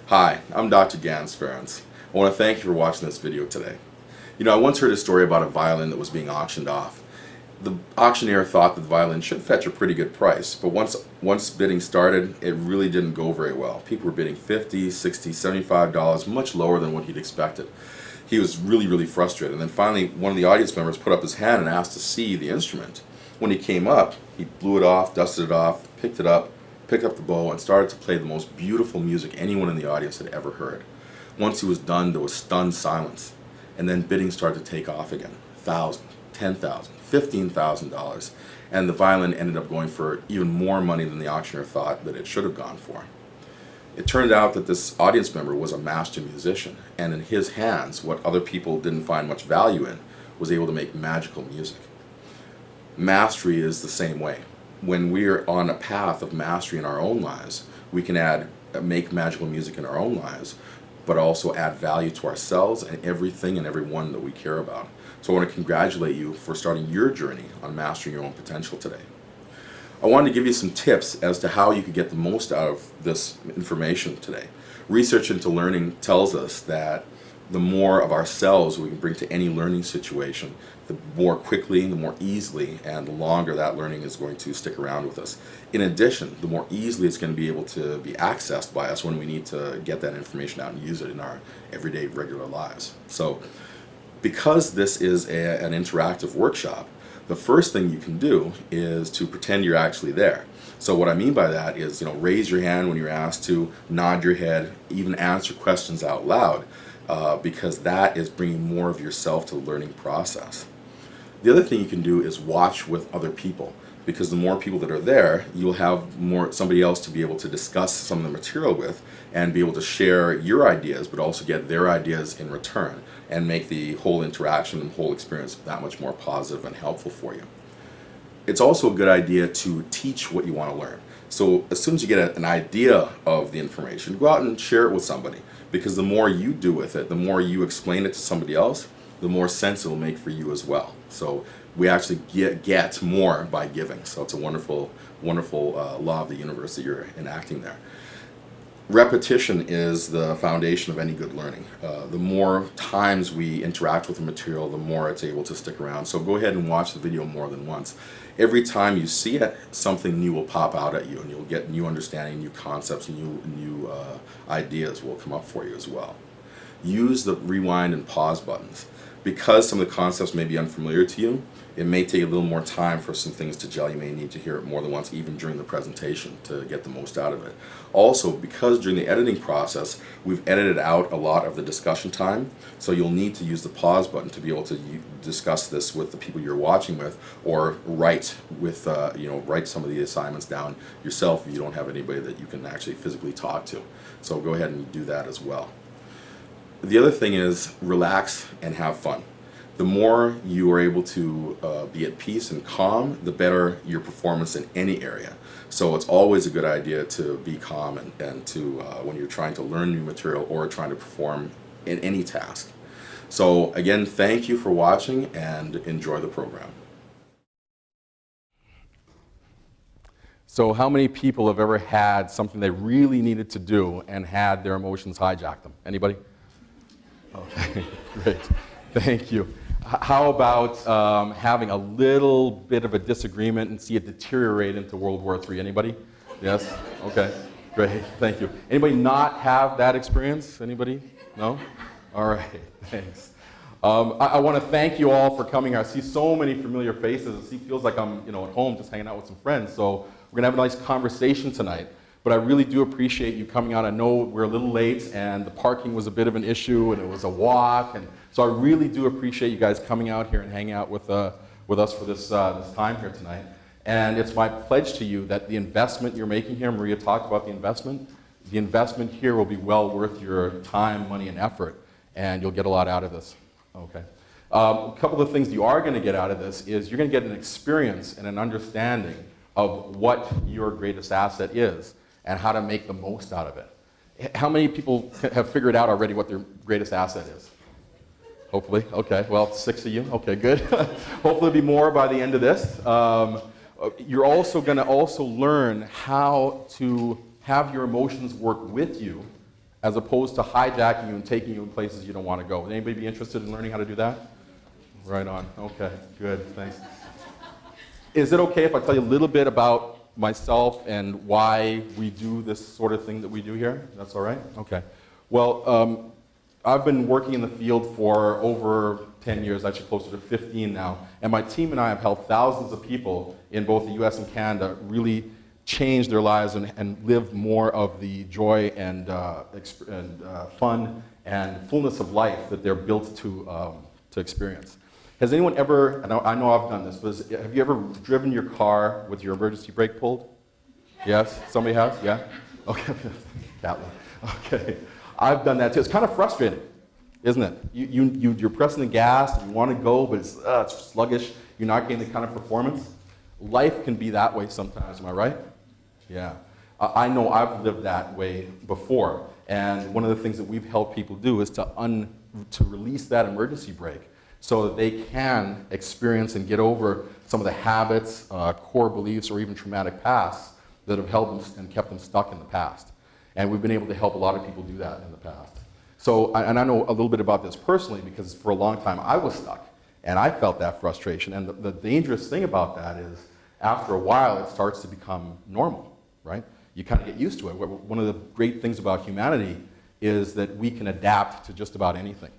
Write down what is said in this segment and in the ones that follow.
Hi, I'm Dr. Gans Ferens. I want to thank you for watching this video today. I once heard a story about a violin that was being auctioned off. The auctioneer thought that the violin should fetch a pretty good price, but once bidding started, it really didn't go very well. People were bidding $50, $60, $75, much lower than what he'd expected. He was really frustrated, and then finally one of the audience members put up his hand and asked to see the instrument. When he came up, he blew it off, dusted it off, picked up the bow, and started to play the most beautiful music anyone in the audience had ever heard. Once he was done, there was stunned silence, and then bidding started to take off again. $1,000, $10,000, $15,000, and the violin ended up going for even more money than the auctioneer thought that it should have gone for. It turned out that this audience member was a master musician, and in his hands, what other people didn't find much value in was able to make magical music. Mastery is the same way. When we're on a path of mastery in our own lives, we can make magical music in our own lives, but also add value to ourselves and everything and everyone that we care about. So I want to congratulate you for starting your journey on mastering your own potential today. I wanted to give you some tips as to how you could get the most out of this information today. Research into learning tells us that the more of ourselves we can bring to any learning situation, the more quickly, the more easily, and the longer that learning is going to stick around with us. In addition, the more easily it's going to be able to be accessed by us when we need to get that information out and use it in our everyday regular lives. So, because this is an interactive workshop, the first thing you can do is to pretend you're actually there. So what I mean by that is, raise your hand when you're asked to, nod your head, even answer questions out loud, because that is bringing more of yourself to the learning process. The other thing you can do is watch with other people, because the more people that are there, you'll have somebody else to be able to discuss some of the material with and be able to share your ideas, but also get their ideas in return and make the whole interaction and whole experience that much more positive and helpful for you. It's also a good idea to teach what you want to learn. So as soon as you get an idea of the information, go out and share it with somebody, because the more you do with it, the more you explain it to somebody else, the more sense it will make for you as well. So we actually get more by giving. So it's a wonderful law of the universe that you're enacting there. Repetition is the foundation of any good learning. The more times we interact with the material, the more it's able to stick around. So go ahead and watch the video more than once. Every time you see it, something new will pop out at you, and you'll get new understanding, new concepts, new ideas will come up for you as well. Use the rewind and pause buttons. Because some of the concepts may be unfamiliar to you, it may take a little more time for some things to gel. You may need to hear it more than once, even during the presentation, to get the most out of it. Also, because during the editing process, we've edited out a lot of the discussion time, so you'll need to use the pause button to be able to discuss this with the people you're watching with, or write some of the assignments down yourself if you don't have anybody that you can actually physically talk to. So go ahead and do that as well. The other thing is relax and have fun. The more you are able to be at peace and calm, the better your performance in any area. So it's always a good idea to be calm and to when you're trying to learn new material or trying to perform in any task. So again, thank you for watching and enjoy the program. So how many people have ever had something they really needed to do and had their emotions hijack them? Anybody? Okay, great. Thank you. How about having a little bit of a disagreement and see it deteriorate into World War III? Anybody? Yes? Okay, great. Thank you. Anybody not have that experience? Anybody? No? All right, thanks. I want to thank you all for coming here. I see so many familiar faces. It feels like I'm at home just hanging out with some friends. So we're going to have a nice conversation tonight. But I really do appreciate you coming out. I know we're a little late and the parking was a bit of an issue and it was a walk. And so I really do appreciate you guys coming out here and hanging out with us for this time here tonight. And it's my pledge to you that the investment you're making here, Maria talked about the investment here will be well worth your time, money, and effort. And you'll get a lot out of this. Okay. A couple of things you are going to get out of this is you're going to get an experience and an understanding of what your greatest asset is and how to make the most out of it. How many people have figured out already what their greatest asset is? Hopefully. Okay. Well, 6 of you. Okay, good. Hopefully there'll be more by the end of this. You're also going to learn how to have your emotions work with you as opposed to hijacking you and taking you in places you don't want to go. Would anybody be interested in learning how to do that? Right on. Okay, good, thanks. Is it okay if I tell you a little bit about myself and why we do this sort of thing that we do here? That's all right? Okay. Well, I've been working in the field for over 10 years, actually closer to 15 now, and my team and I have helped thousands of people in both the US and Canada really change their lives and live more of the joy and fun and fullness of life that they're built to experience. Has anyone ever, and I know I've done this, but have you ever driven your car with your emergency brake pulled? Yes? Somebody has? Yeah? Okay. That one. Okay. I've done that too. It's kind of frustrating, isn't it? You're pressing the gas, and you want to go, but it's sluggish. You're not getting the kind of performance. Life can be that way sometimes, am I right? Yeah. I know I've lived that way before, and one of the things that we've helped people do is to release that emergency brake so that they can experience and get over some of the habits, core beliefs, or even traumatic pasts that have held them and kept them stuck in the past. And we've been able to help a lot of people do that in the past. So, and I know a little bit about this personally because for a long time I was stuck and I felt that frustration. And the dangerous thing about that is after a while it starts to become normal, right? You kind of get used to it. One of the great things about humanity is that we can adapt to just about anything.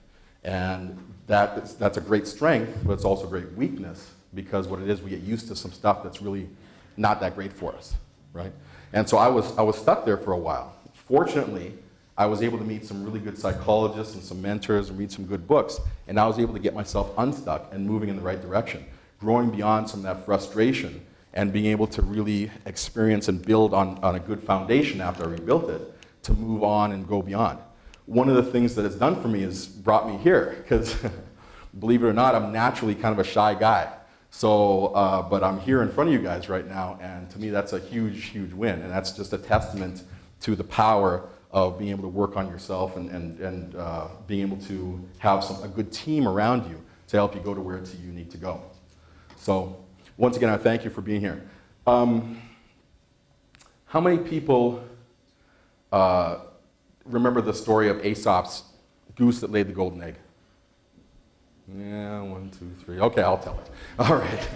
And that's a great strength, but it's also a great weakness because what it is, we get used to some stuff that's really not that great for us, right? And so I was stuck there for a while. Fortunately, I was able to meet some really good psychologists and some mentors and read some good books, and I was able to get myself unstuck and moving in the right direction, growing beyond some of that frustration and being able to really experience and build on a good foundation after I rebuilt it to move on and go beyond. One of the things that it's done for me is brought me here, because believe it or not, I'm naturally kind of a shy guy. So, but I'm here in front of you guys right now, and to me that's a huge, huge win, and that's just a testament to the power of being able to work on yourself and being able to have a good team around you to help you go to where you need to go. So, once again, I thank you for being here. How many people remember the story of Aesop's goose that laid the golden egg? Yeah, 1, 2, 3. Okay, I'll tell it. All right.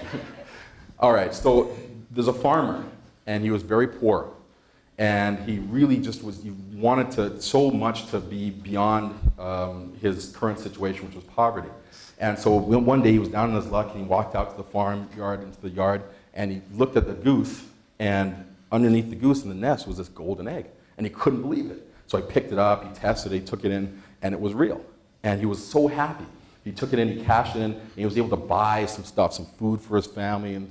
All right, so there's a farmer, and he was very poor. And he really just he wanted so much to be beyond his current situation, which was poverty. And so one day he was down on his luck, and he walked out to the farmyard, into the yard, and he looked at the goose, and underneath the goose in the nest was this golden egg. And he couldn't believe it. So he picked it up, he tested it, he took it in, and it was real. And he was so happy. He took it in, he cashed it in, and he was able to buy some stuff, some food for his family, and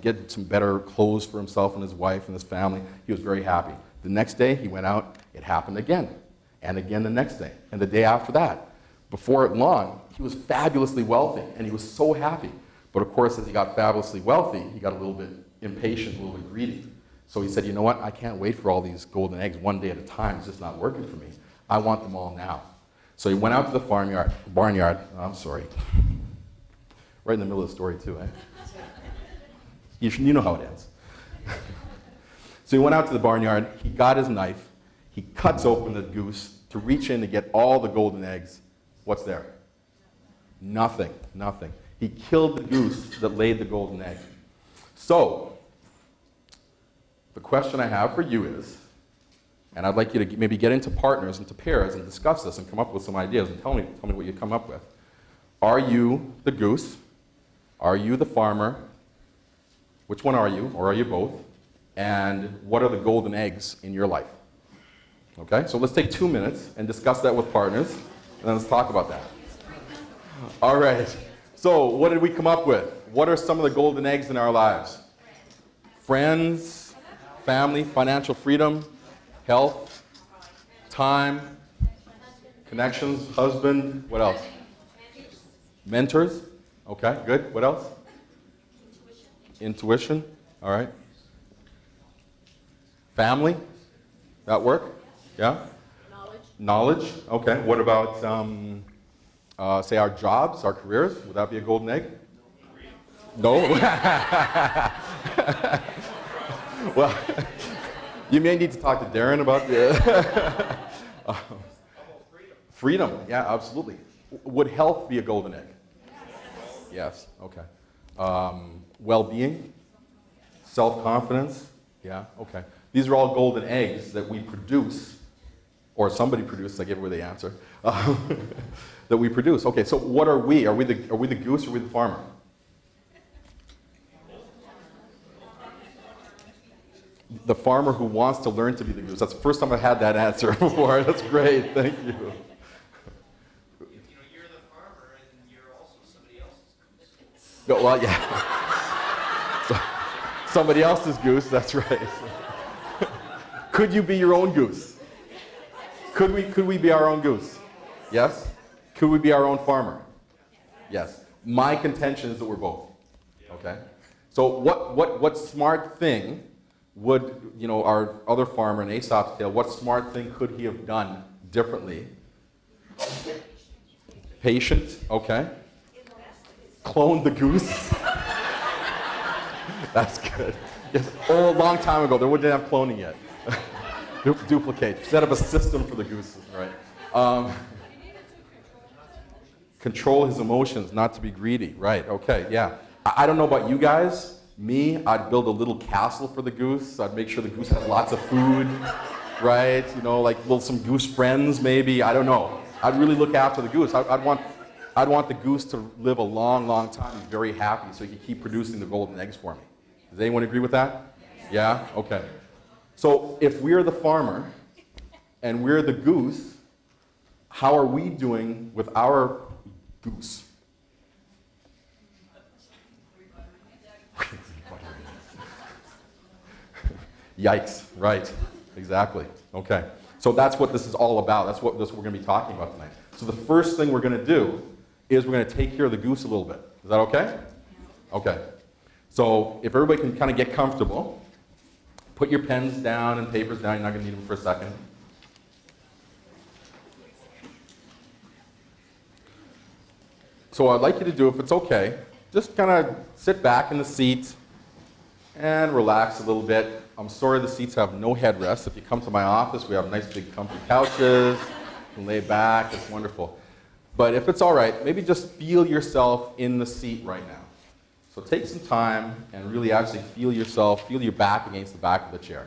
get some better clothes for himself and his wife and his family. He was very happy. The next day, he went out, it happened again, and again the next day, and the day after that. Before long, he was fabulously wealthy, and he was so happy. But of course, as he got fabulously wealthy, he got a little bit impatient, a little bit greedy. So he said, you know what, I can't wait for all these golden eggs one day at a time. It's just not working for me. I want them all now. So he went out to the barnyard, I'm sorry. Right in the middle of the story too, eh? You know how it ends. So he went out to the barnyard, he got his knife, he cuts open the goose to reach in to get all the golden eggs. What's there? Nothing, nothing. He killed the goose that laid the golden egg. So, the question I have for you is, and I'd like you to maybe get into partners, into pairs, and discuss this and come up with some ideas and tell me what you come up with. Are you the goose? Are you the farmer? Which one are you, or are you both? And what are the golden eggs in your life? Okay, so let's take 2 minutes and discuss that with partners, and then let's talk about that. All right, so what did we come up with? What are some of the golden eggs in our lives? Friends, family, financial freedom, health, time, connections, husband, what else? Mentors. Okay, good. What else? Intuition. All right. Family. That work? Yeah? Knowledge. Okay. What about, say, our jobs, our careers? Would that be a golden egg? No? You may need to talk to Darren about the freedom. Yeah, absolutely. Would health be a golden egg? Yes. Okay. Well-being, self-confidence. Yeah. Okay. These are all golden eggs that we produce, or somebody produces. I gave away the answer. That we produce. Okay. So what are we? Are we the goose or are we the farmer? The farmer who wants to learn to be the goose. That's the first time I've had that answer before. That's great. Thank you. You know, you're the farmer and you're also somebody else's goose. No, well, yeah. So, somebody else's goose, that's right. Could you be your own goose? Could we be our own goose? Yes? Could we be our own farmer? Yes. My contention is that we're both. Okay? So what smart thing would, you know, our other farmer in Aesop's tale, what smart thing could he have done differently? Patient, okay. Clone the goose. That's good. Yes. Oh, a long time ago, they wouldn't have cloning yet. Duplicate. Set up a system for the gooses, right? Control his emotions, not to be greedy. Right, okay, yeah. I don't know about you guys. Me, I'd build a little castle for the goose. I'd make sure the goose has lots of food, right? You know, like some goose friends maybe. I don't know. I'd really look after the goose. I'd want the goose to live a long, long time and be very happy so he could keep producing the golden eggs for me. Does anyone agree with that? Yeah? Okay. So if we're the farmer and we're the goose, how are we doing with our goose? Yikes, right, exactly. Okay, so that's what this is all about. That's what we're going to be talking about tonight. So the first thing we're going to do is we're going to take care of the goose a little bit. Is that okay? Okay. So if everybody can kind of get comfortable, put your pens down and papers down. You're not going to need them for a second. So what I'd like you to do, if it's okay, just kind of sit back in the seat and relax a little bit. I'm sorry the seats have no headrest. If you come to my office, we have nice big comfy couches. You can lay back. It's wonderful. But if it's all right, maybe just feel yourself in the seat right now. So take some time and really actually feel yourself, feel your back against the back of the chair.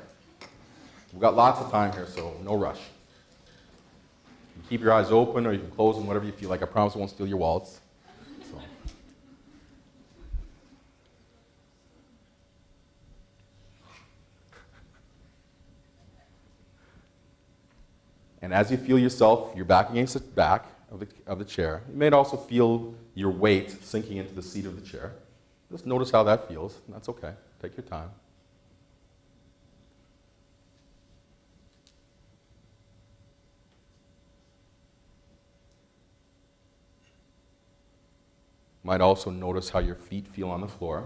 We've got lots of time here, so no rush. You can keep your eyes open or you can close them, whatever you feel like. I promise I won't steal your wallets. So. And as you feel yourself, your back against the back of the chair, you may also feel your weight sinking into the seat of the chair. Just notice how that feels, and that's okay. Take your time. Might also notice how your feet feel on the floor,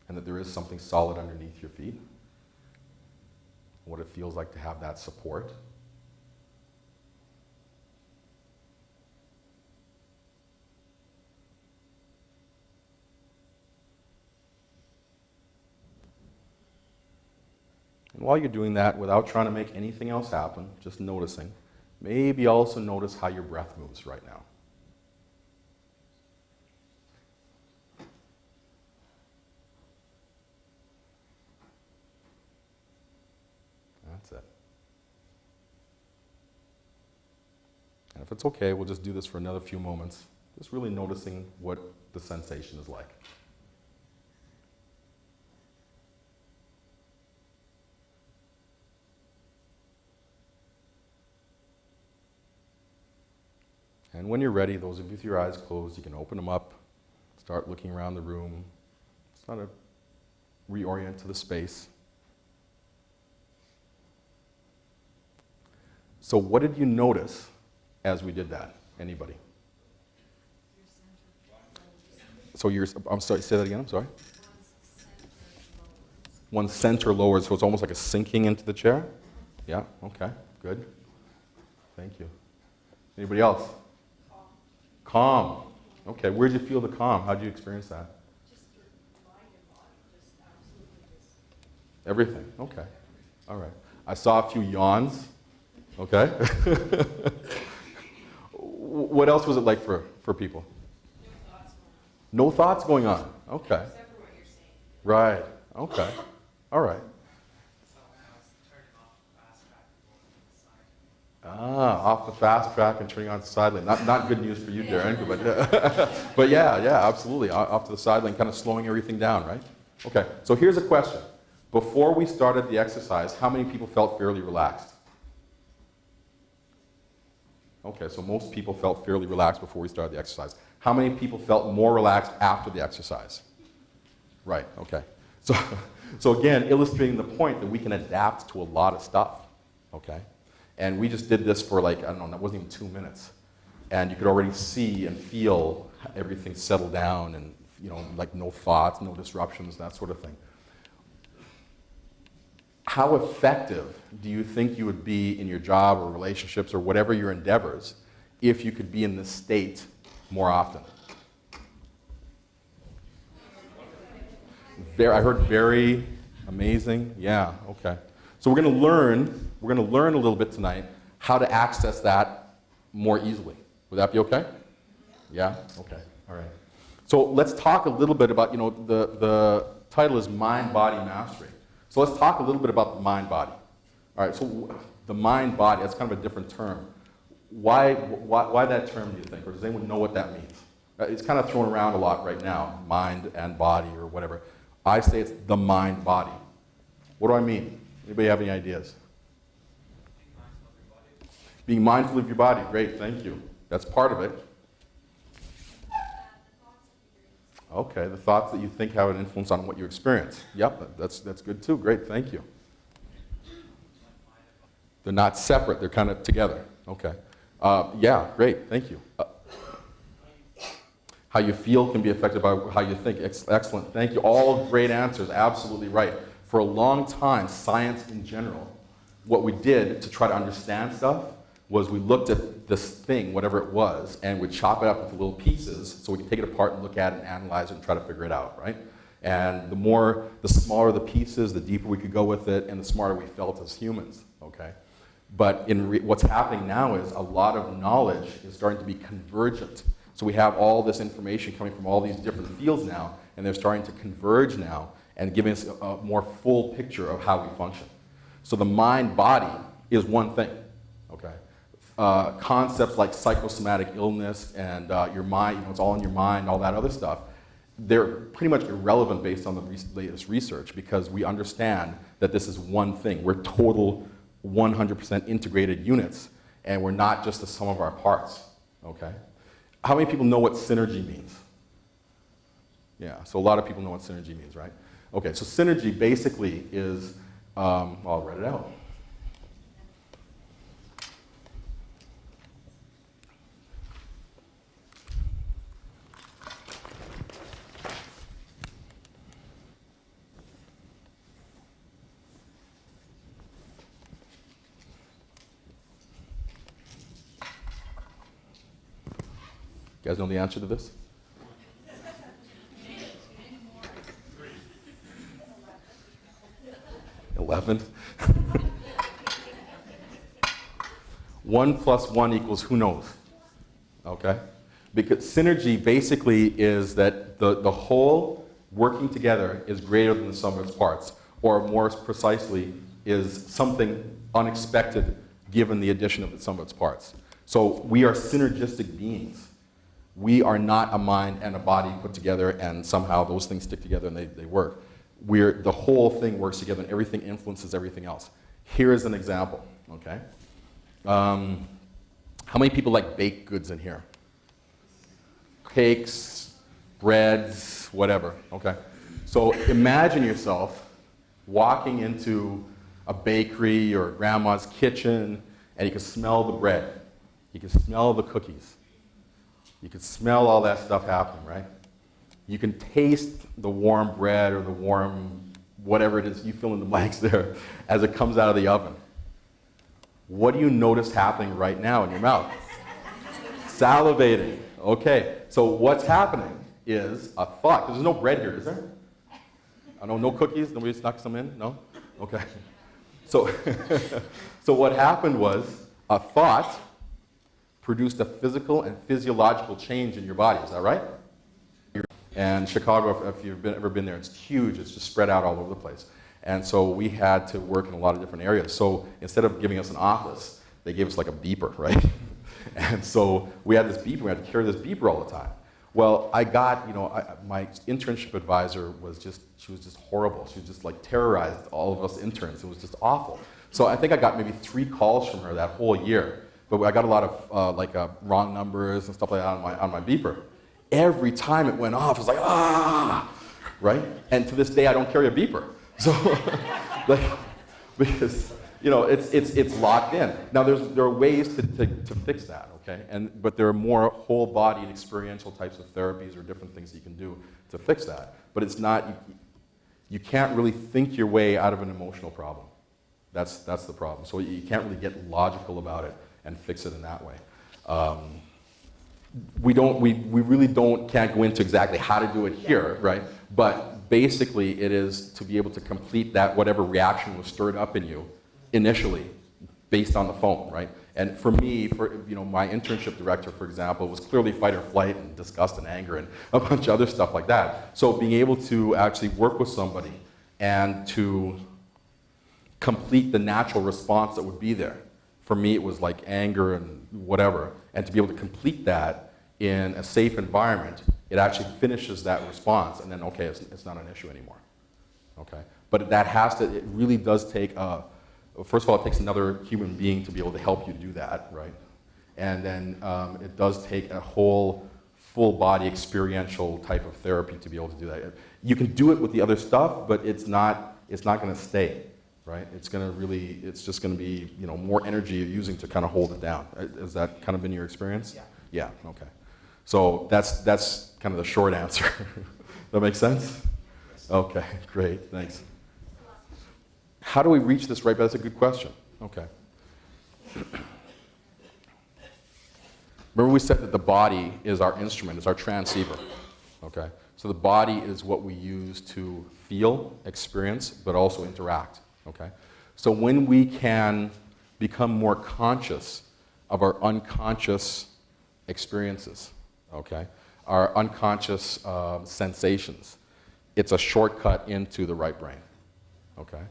and that there is something solid underneath your feet. What it feels like to have that support. And while you're doing that, without trying to make anything else happen, just noticing, maybe also notice how your breath moves right now. That's it. And if it's okay, we'll just do this for another few moments, just really noticing what the sensation is like. And when you're ready, those of you with your eyes closed, you can open them up, start looking around the room, start to reorient to the space. So what did you notice as we did that? Anybody? So I'm sorry, say that again, I'm sorry. One center lowered, so it's almost like a sinking into the chair? Yeah, okay, good. Thank you. Anybody else? Calm. Okay, where did you feel the calm? How did you experience that? Just your mind and body, just absolutely just. Everything. Okay. All right. I saw a few yawns. Okay. What else was it like for people? No thoughts going on. Okay. Except for what you're saying. Right. Okay. All right. So when I was turning off the fast track and going to the side. Off the fast track and turning on the side lane. Not good news for you, Darren, but yeah, absolutely. Off to the side lane, kind of slowing everything down, right? Okay, so here's a question. Before we started the exercise, how many people felt fairly relaxed? Okay, so most people felt fairly relaxed before we started the exercise. How many people felt more relaxed after the exercise? Right, okay. So again, illustrating the point that we can adapt to a lot of stuff, okay? And we just did this for like, I don't know, that wasn't even 2 minutes. And you could already see and feel everything settle down and, you know, like no thoughts, no disruptions, that sort of thing. How effective do you think you would be in your job or relationships or whatever your endeavors if you could be in this state more often? I heard very amazing. Yeah, okay. So we're going to learn a little bit tonight how to access that more easily. Would that be okay? Yeah? Okay. All right. So let's talk a little bit about, you know, the title is Mind Body Mastery. So let's talk a little bit about the mind body. All right, so the mind body, that's kind of a different term. Why that term, do you think? Or does anyone know what that means? It's kind of thrown around a lot right now, mind and body or whatever. I say it's the mind body. What do I mean? Anybody have any ideas? Being mindful of your body. Great, thank you. That's part of it. Okay, the thoughts that you think have an influence on what you experience. Yep, that's good too. Great, thank you. They're not separate, they're kind of together. Okay. Yeah, great, thank you. How you feel can be affected by how you think. Excellent, thank you. All great answers, absolutely right. For a long time, science in general, what we did to try to understand stuff was we looked at this thing, whatever it was, and we'd chop it up into little pieces so we could take it apart and look at it and analyze it and try to figure it out, right? And the smaller the pieces, the deeper we could go with it, and the smarter we felt as humans, okay? But what's happening now is a lot of knowledge is starting to be convergent. So we have all this information coming from all these different fields now, and they're starting to converge now and giving us a more full picture of how we function. So the mind-body is one thing, okay? Concepts like psychosomatic illness and your mind, you know, it's all in your mind, all that other stuff, they're pretty much irrelevant based on the latest research because we understand that this is one thing. We're total 100% integrated units, and we're not just the sum of our parts, okay? How many people know what synergy means? Yeah, so a lot of people know what synergy means, right? Okay, so synergy basically is, I'll write it out. You guys know the answer to this? 11. 1 plus 1 equals who knows? Okay? Because synergy basically is that the whole working together is greater than the sum of its parts, or more precisely, is something unexpected given the addition of the sum of its parts. So we are synergistic beings. We are not a mind and a body put together and somehow those things stick together and they work. The whole thing works together and everything influences everything else. Here is an example, okay? How many people like baked goods in here? Cakes, breads, whatever, okay? So imagine yourself walking into a bakery or grandma's kitchen and you can smell the bread. You can smell the cookies. You can smell all that stuff happening, right? You can taste the warm bread or the warm whatever it is, you fill in the blanks there, as it comes out of the oven. What do you notice happening right now in your mouth? Salivating. Okay, so what's happening is a thought. There's no bread here, is there? I know, no cookies? Nobody snuck some in? No? Okay. So, so what happened was a thought produced a physical and physiological change in your body. Is that right? And Chicago, if you've ever been there, it's huge. It's just spread out all over the place. And so we had to work in a lot of different areas. So instead of giving us an office, they gave us like a beeper, right? And so we had this beeper. We had to carry this beeper all the time. Well, I got, my internship advisor she was just horrible. She just like terrorized all of us interns. It was just awful. So I think I got maybe 3 calls from her that whole year. But I got a lot of wrong numbers and stuff like that on my beeper. Every time it went off, it was like, right? And to this day, I don't carry a beeper. So, because, it's locked in. Now, there are ways to fix that, okay? But there are more whole-bodied experiential types of therapies or different things that you can do to fix that. But it's not, you can't really think your way out of an emotional problem. That's the problem. So you can't really get logical about it and fix it in that way. We really can't go into exactly how to do it here, right? But basically it is to be able to complete that, whatever reaction was stirred up in you initially based on the phone, right? And for me, my internship director, for example, was clearly fight or flight and disgust and anger and a bunch of other stuff like that. So being able to actually work with somebody and to complete the natural response that would be there. For me, it was like anger and whatever. And to be able to complete that in a safe environment, it actually finishes that response. And then, okay, it's not an issue anymore. Okay? But it really does take, first of all, it takes another human being to be able to help you do that, right? And then it does take a whole full body experiential type of therapy to be able to do that. You can do it with the other stuff, but it's not going to stay. Right? It's just going to be, more energy you're using to kind of hold it down. Has that kind of been your experience? Yeah. Yeah, okay. So that's kind of the short answer. That make sense? Okay, great, thanks. How do we reach this right? That's a good question. Okay. Remember we said that the body is our instrument, is our transceiver. Okay? So the body is what we use to feel, experience, but also interact. Okay? So when we can become more conscious of our unconscious experiences, okay, our unconscious sensations, it's a shortcut into the right brain. Okay?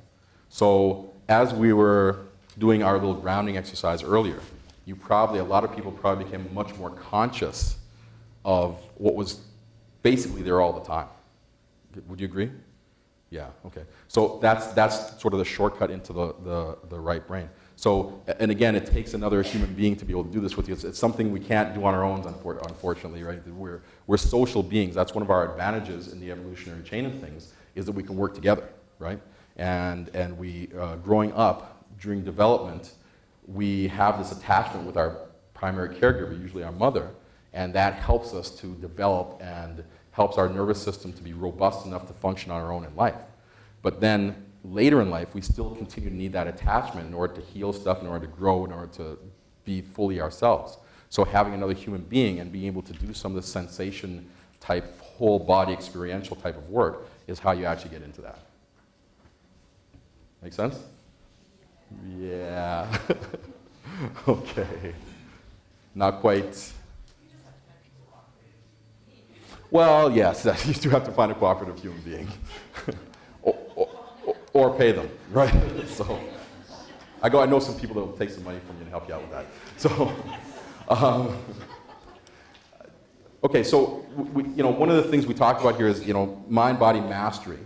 So as we were doing our little grounding exercise earlier, a lot of people probably became much more conscious of what was basically there all the time. Would you agree? Yeah, okay. So that's sort of the shortcut into the right brain. So, and again, it takes another human being to be able to do this with you. It's something we can't do on our own, unfortunately, right? We're social beings. That's one of our advantages in the evolutionary chain of things, is that we can work together, right? And we, growing up, during development, we have this attachment with our primary caregiver, usually our mother, and that helps us to develop and helps our nervous system to be robust enough to function on our own in life. But then later in life, we still continue to need that attachment in order to heal stuff, in order to grow, in order to be fully ourselves. So having another human being and being able to do some of the sensation type, whole body experiential type of work is how you actually get into that. Make sense? Yeah. Okay. Not quite. Well, yes, you do have to find a cooperative human being. or pay them, right? So, I know some people that will take some money from you and help you out with that. So, okay, so one of the things we talked about here is mind-body mastery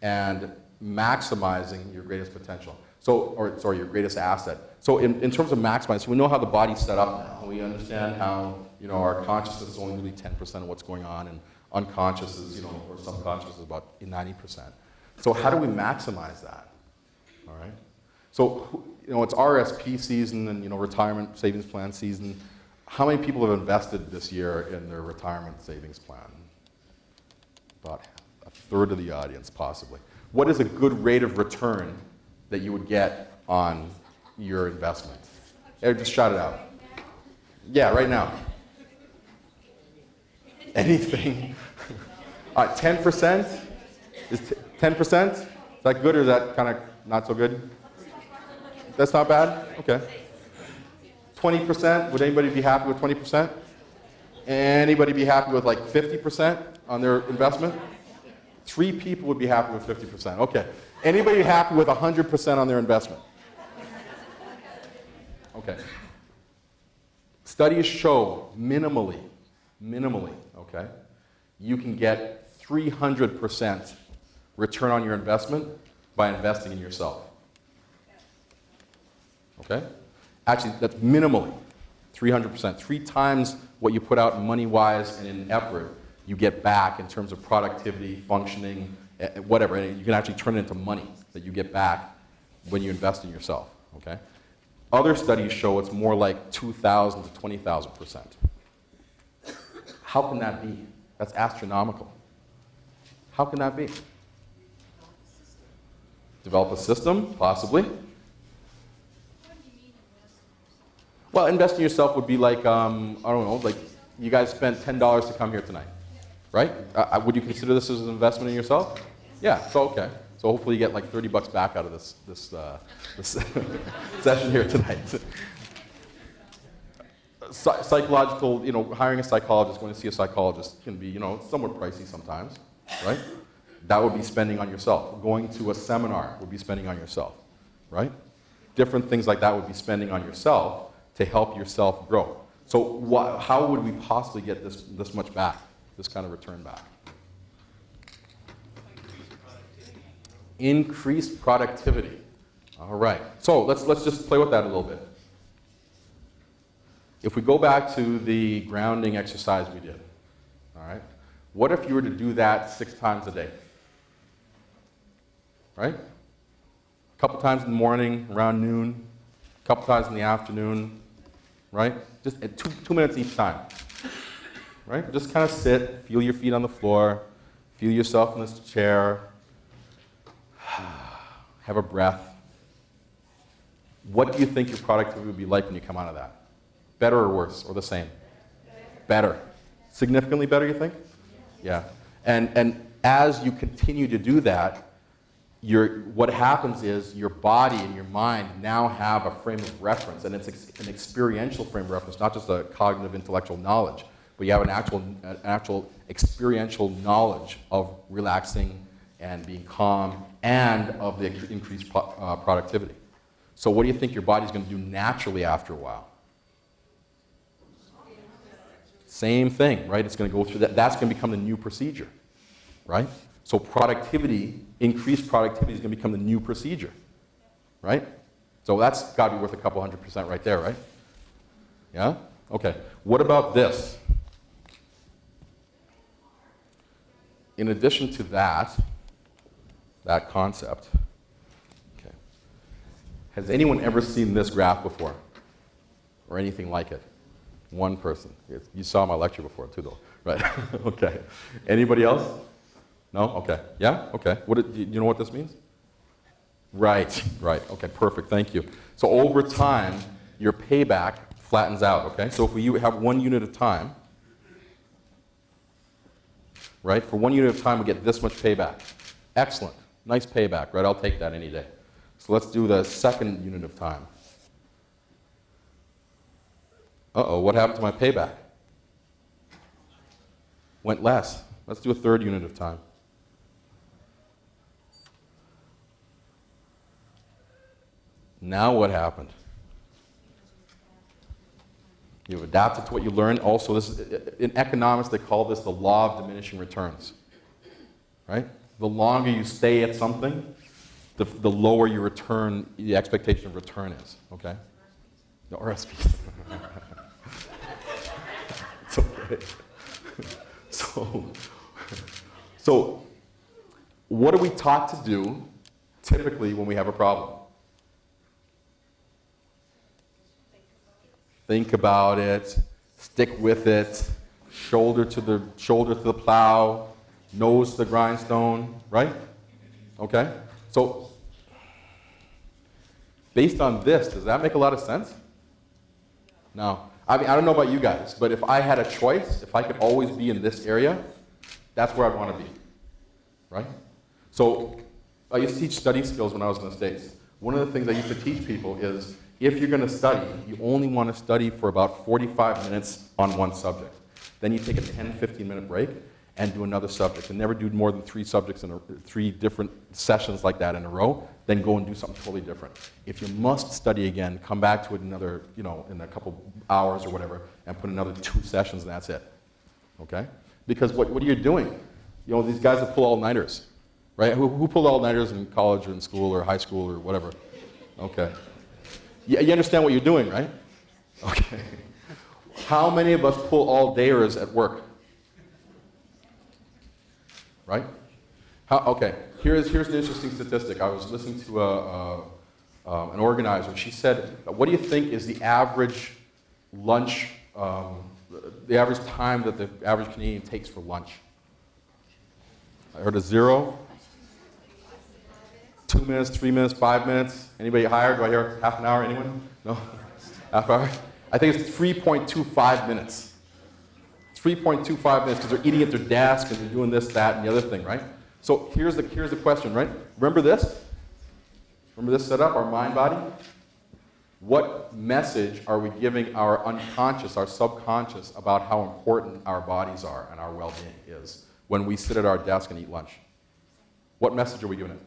and maximizing your greatest potential. Your greatest asset. So in terms of maximizing, we know how the body's set up now. We understand how our consciousness is only really 10% of what's going on, and unconscious is or subconscious is about 90%. So how do we maximize that? All right. So it's RSP season and retirement savings plan season. How many people have invested this year in their retirement savings plan? About a third of the audience, possibly. What is a good rate of return that you would get on your investment? Hey, just shout it out. Yeah, right now. Anything? 10%? Is 10%? Is that good or is that kind of not so good? That's not bad? Okay. 20%, would anybody be happy with 20%? Anybody be happy with like 50% on their investment? 3 people would be happy with 50%. Okay. Anybody happy with 100% on their investment? Okay. Studies show minimally, okay, you can get 300% return on your investment by investing in yourself. Okay? Actually, that's minimally 300%. 3 times what you put out money-wise and in effort, you get back in terms of productivity, functioning, whatever. And you can actually turn it into money that you get back when you invest in yourself. Okay? Other studies show it's more like 2,000 to 20,000%. How can that be? That's astronomical. How can that be? Develop a system, possibly. Well, invest in yourself would be like, I don't know, like you guys spent $10 to come here tonight, right? Would you consider this as an investment in yourself? Yeah, so okay. So hopefully you get like $30 back out of this session here tonight. Psychological, hiring a psychologist, going to see a psychologist can be, somewhat pricey sometimes, right? That would be spending on yourself. Going to a seminar would be spending on yourself, right? Different things like that would be spending on yourself to help yourself grow. So how would we possibly get this much back, this kind of return back? Increased productivity. All right. So let's just play with that a little bit. If we go back to the grounding exercise we did, all right, what if you were to do that 6 times a day? Right? A couple times in the morning, around noon, a couple times in the afternoon, right? Just at 2 minutes each time. Right? Just kind of sit, feel your feet on the floor, feel yourself in this chair, have a breath. What do you think your productivity would be like when you come out of that? Better or worse, or the same? Better. Significantly better, you think? Yeah. And as you continue to do that, what happens is your body and your mind now have a frame of reference, and it's an experiential frame of reference, not just a cognitive intellectual knowledge, but you have an actual experiential knowledge of relaxing and being calm and of the increased productivity. So what do you think your body's going to do naturally after a while? Same thing, right? It's going to go through that. That's going to become the new procedure, right? So productivity, increased productivity is going to become the new procedure, right? So that's got to be worth a couple 100% right there, right? Yeah? Okay. What about this? In addition to that concept, okay, has anyone ever seen this graph before? Or anything like it? One person. You saw my lecture before too, though, right? Okay. Anybody else? No? Okay. Yeah? Okay. Do you know what this means? Right. Okay, perfect. Thank you. So over time, your payback flattens out, okay? So if we have 1 unit of time, right? For 1 unit of time, we get this much payback. Excellent. Nice payback, right? I'll take that any day. So let's do the 2nd unit of time. Uh-oh, what happened to my payback? Went less. Let's do a 3rd unit of time. Now what happened? You've adapted to what you learned. Also, in economics, they call this the law of diminishing returns. Right? The longer you stay at something, the lower your return, the expectation of return is. Okay? The RSP. It's okay. So, what are we taught to do typically when we have a problem? Think about it, stick with it, shoulder to the plow, nose to the grindstone, right? Okay? So, based on this, does that make a lot of sense? No. I mean, I don't know about you guys, but if I had a choice, if I could always be in this area, that's where I'd want to be, right? So, I used to teach study skills when I was in the States. One of the things I used to teach people is if you're going to study, you only want to study for about 45 minutes on one subject. Then you take a 10, 15-minute break and do another subject. And never do more than 3 subjects in 3 different sessions like that in a row. Then go and do something totally different. If you must study again, come back to it another, in a couple hours or whatever, and put another 2 sessions, and that's it. Okay? Because what are you doing? These guys that pull all-nighters, right? Who pulled all-nighters in college or in school or high school or whatever? Okay. You understand what you're doing, right? Okay. How many of us pull all-dayers at work? Right? Okay. Here's an interesting statistic. I was listening to an organizer. She said, "What do you think is the average lunch, the average time that the average Canadian takes for lunch?" I heard a 0. 2 minutes, 3 minutes, 5 minutes. Anybody higher? Do I hear half an hour? Anyone? No? Half hour? I think it's 3.25 minutes. 3.25 minutes because they're eating at their desk and they're doing this, that, and the other thing, right? So here's the question, right? Remember this? Remember this setup, our mind body? What message are we giving our unconscious, our subconscious, about how important our bodies are and our well-being is when we sit at our desk and eat lunch? What message are we giving it?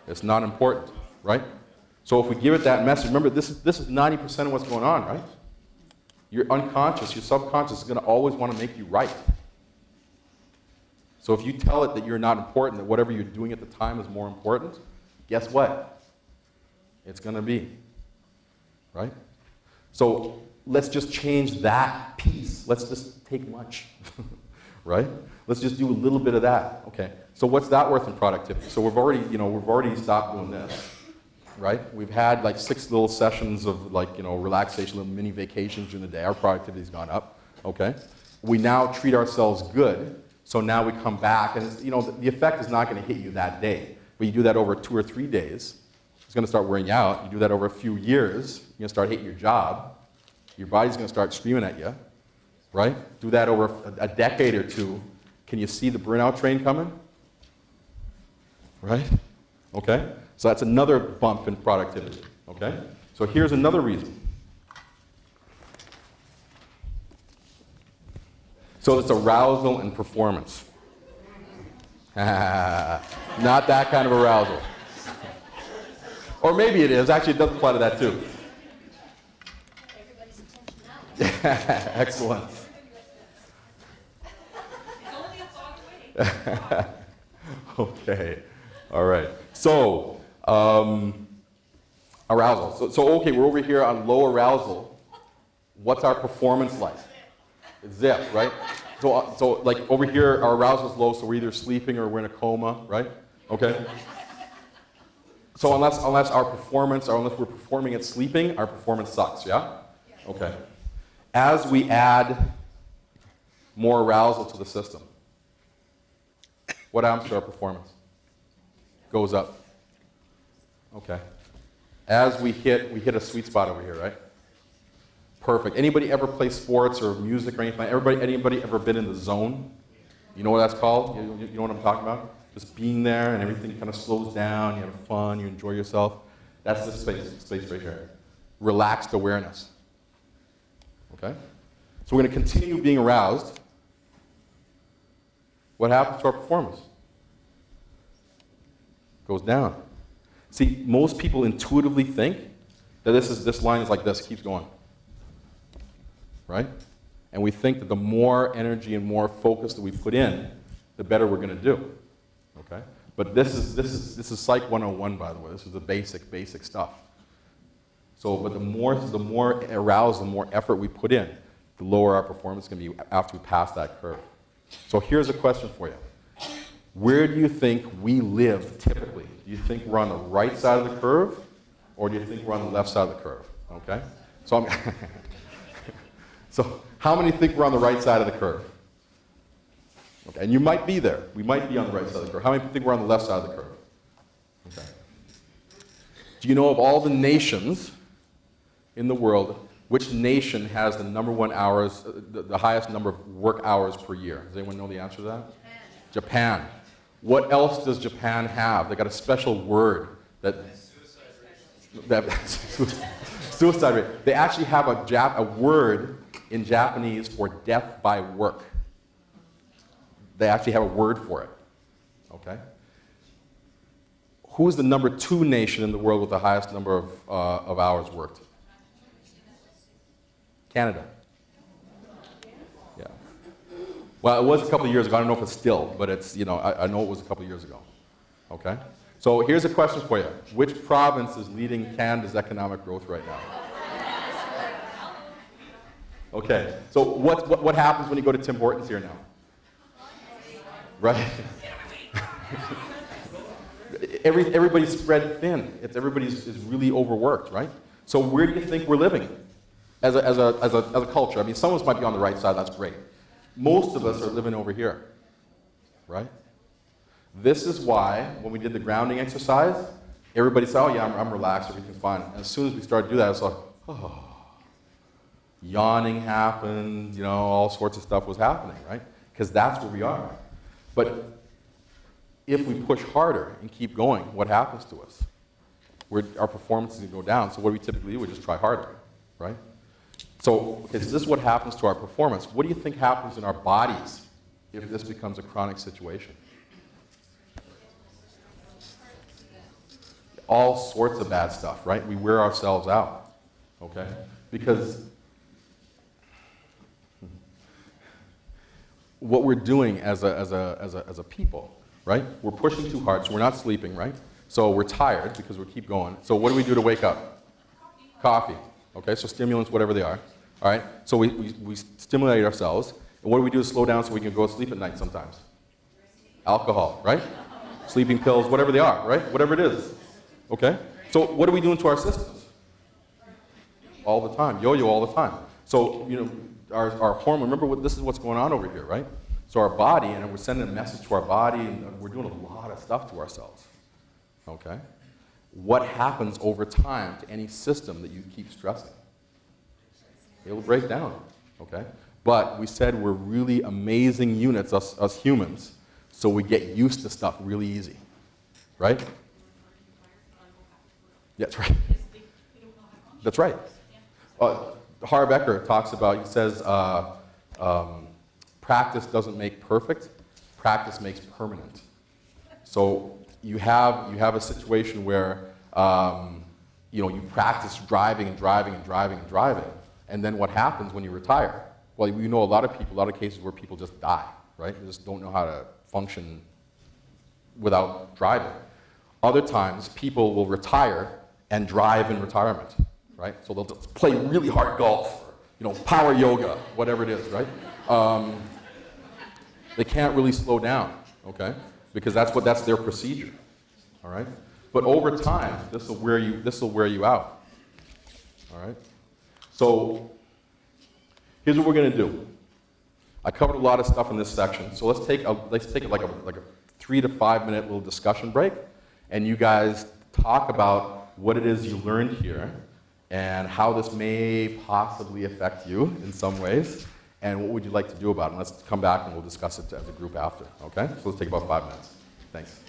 It's not important, right? So if we give it that message, remember this is 90% of what's going on, right? Your unconscious, your subconscious is going to always want to make you right. So if you tell it that you're not important, that whatever you're doing at the time is more important, guess what? It's going to be, right? So let's just change that piece. Let's just take lunch, right? Let's just do a little bit of that. Okay. So what's that worth in productivity? So we've already stopped doing this, right? We've had like 6 little sessions of relaxation, little mini vacations during the day. Our productivity's gone up. Okay. We now treat ourselves good. So now we come back, and the effect is not going to hit you that day. But you do that over 2 or 3 days, it's going to start wearing you out. You do that over a few years, you're going to start hating your job. Your body's going to start screaming at you, right? Do that over a decade or 2. Can you see the burnout train coming? Right? Okay? So that's another bump in productivity. Okay? So here's another reason. So it's arousal and performance. Not that kind of arousal. Or maybe it is. Actually, it does apply to that too. Everybody's attention now. Excellent. It's only a thought away. Okay. All right. So, arousal. So okay, we're over here on low arousal. What's our performance like? Zip, right? So like over here, our arousal is low, so we're either sleeping or we're in a coma, right? Okay. So unless our performance, or unless we're performing at sleeping, our performance sucks, yeah? Okay. As we add more arousal to the system, what happens to our performance? Goes up. Okay. As we hit a sweet spot over here, right? Perfect. Anybody ever play sports or music or anything? Anybody ever been in the zone? You know what that's called? You know what I'm talking about? Just being there and everything kind of slows down, you have fun, you enjoy yourself. That's the space right here. Relaxed awareness. Okay? So we're going to continue being aroused. What happens to our performance? Goes down. See, most people intuitively think that this line is like this, it keeps going. Right? And we think that the more energy and more focus that we put in, the better we're going to do. Okay? But this is Psych 101, by the way. This is the basic stuff. So, but the more arousal, the more effort we put in, the lower our performance is going to be after we pass that curve. So here's a question for you. Where do you think we live typically? Do you think we're on the right side of the curve, or do you think we're on the left side of the curve? Okay? So So how many think we're on the right side of the curve? Okay, and you might be there. We might be on the right side of the curve. How many think we're on the left side of the curve? Okay. Do you know of all the nations in the world, which nation has the number 1 hours, the highest number of work hours per year? Does anyone know the answer to that? Japan. What else does Japan have? They got a special word that That, suicide rate. They actually have a word in Japanese for death by work. They actually have a word for it. Okay? Who's the number 2 nation in the world with the highest number of hours worked? Canada. Yeah. Well, it was a couple of years ago. I don't know if it's still, but it's, you know, I know it was a couple of years ago. Okay? So here's a question for you. Which province is leading Canada's economic growth right now? Okay. So what happens when you go to Tim Hortons here now? Right? Everybody's spread thin. Everybody's is really overworked, right? So where do you think we're living as a culture? I mean, some of us might be on the right side. That's great. Most of us are living over here, right? This is why when we did the grounding exercise, everybody said, "Oh yeah, I'm relaxed. Everything's fine." And as soon as we started to do that, it's like, oh, yawning happened. You know, all sorts of stuff was happening, right? Because that's where we are. But if we push harder and keep going, what happens to us? Our performance is going to go down. So what do we typically do? We just try harder, right? So is this what happens to our performance? What do you think happens in our bodies if this becomes a chronic situation? All sorts of bad stuff, right? We wear ourselves out, okay? Because what we're doing as a people, right? We're pushing too hard, so we're not sleeping, right? So we're tired because we keep going. So what do we do to wake up? Coffee. Okay, so stimulants, whatever they are. All right, so we stimulate ourselves. And what do we do to slow down so we can go to sleep at night sometimes? Alcohol, right? Sleeping pills, whatever they are, right? Whatever it is. Okay? So what are we doing to our systems? All the time. Yo-yo all the time. So, you know, our hormone, remember this is what's going on over here, right? So our body, and we're sending a message to our body, and we're doing a lot of stuff to ourselves. Okay? What happens over time to any system that you keep stressing? It'll break down. Okay? But we said we're really amazing units, us humans, so we get used to stuff really easy. Right? Yeah, that's right. That's right. Harv Eker talks about, he says, practice doesn't make perfect, practice makes permanent. So you have a situation where you practice driving and driving and driving and driving, and then what happens when you retire? Well, you know a lot of cases where people just die, right? They just don't know how to function without driving. Other times, people will retire and drive in retirement, right? So they'll just play really hard golf, or, power yoga, whatever it is, right? They can't really slow down, okay? Because that's their procedure, all right? But over time, this will wear you out, all right? So here's what we're going to do. I covered a lot of stuff in this section, so let's take it like a 3 to 5 minute little discussion break, and you guys talk about what it is you learned here and how this may possibly affect you in some ways, and what would you like to do about it. And let's come back and we'll discuss it as a group after, okay? So let's take about 5 minutes. Thanks.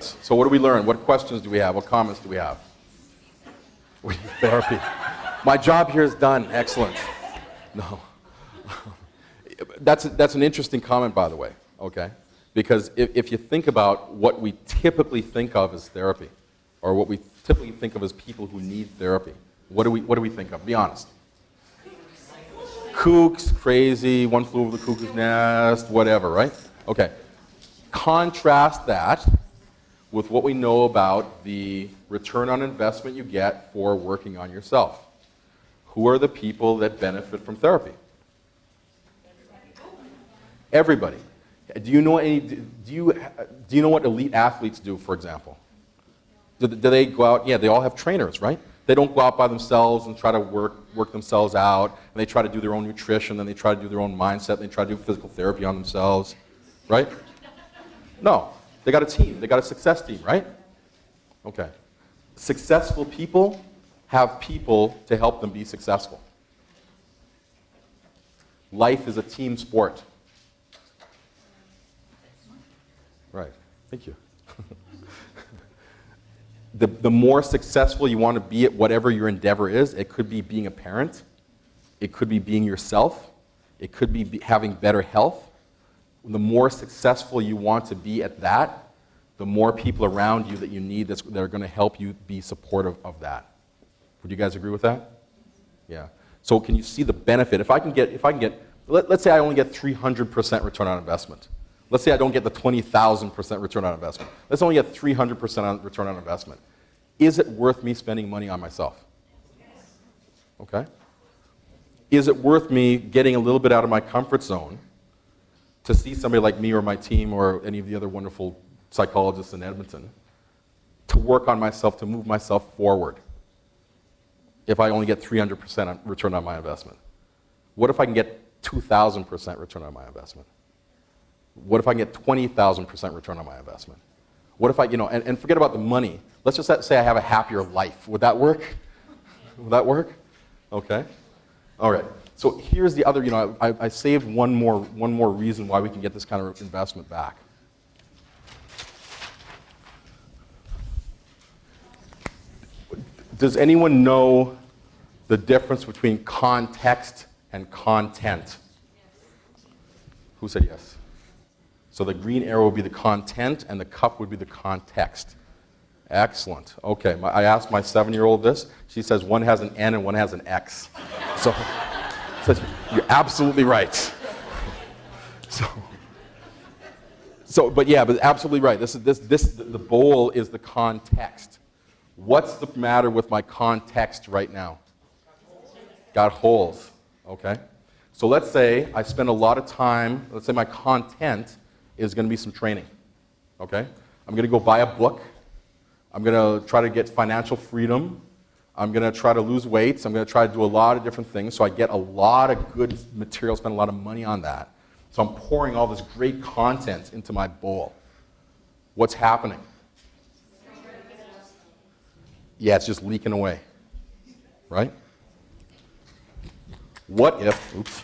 So what do we learn? What questions do we have? What comments do we have? Therapy. My job here is done. Excellent. No. That's an interesting comment, by the way, okay? Because if you think about what we typically think of as therapy, or what we typically think of as people who need therapy, what do we think of? Be honest. Kooks, crazy, one flew over the cuckoo's nest, whatever, right? Okay. Contrast that with what we know about the return on investment you get for working on yourself. Who are the people that benefit from therapy? Everybody. Do you know what elite athletes do, for example? Do they go out? Yeah, they all have trainers, right? They don't go out by themselves and try to work themselves out, and they try to do their own nutrition, and they try to do their own mindset, and they try to do physical therapy on themselves, right? No, they got a team. They got a success team, right? Okay. Successful people have people to help them be successful. Life is a team sport. Right. Thank you. the more successful you want to be at whatever your endeavor is, it could be being a parent, it could be being yourself, it could be having better health. The more successful you want to be at that, the more people around you that you need that are going to help you be supportive of that. Would you guys agree with that? Yeah. So can you see the benefit? If I can get, let's say I only get 300% return on investment. Let's say I don't get the 20,000% return on investment. Let's only get 300% on return on investment. Is it worth me spending money on myself? Okay. Is it worth me getting a little bit out of my comfort zone to see somebody like me or my team or any of the other wonderful psychologists in Edmonton to work on myself, to move myself forward if I only get 300% return on my investment? What if I can get 2,000% return on my investment? What if I can get 20,000% return on my investment? What if I, and forget about the money. Let's just say I have a happier life. Would that work? Would that work? Okay. All right. So here's the other, I saved one more reason why we can get this kind of investment back. Does anyone know the difference between context and content? Who said yes? So the green arrow would be the content, and the cup would be the context. Excellent. Okay, I asked my 7-year-old this. She says one has an N and one has an X. So you're absolutely right. But absolutely right. The bowl is the context. What's the matter with my context right now? Got holes. Okay. So let's say I spend a lot of time, let's say my content is going to be some training. Okay? I'm going to go buy a book. I'm going to try to get financial freedom. I'm going to try to lose weight. I'm going to try to do a lot of different things. So I get a lot of good material, spend a lot of money on that. So I'm pouring all this great content into my bowl. What's happening? Yeah, it's just leaking away. Right? What if, oops.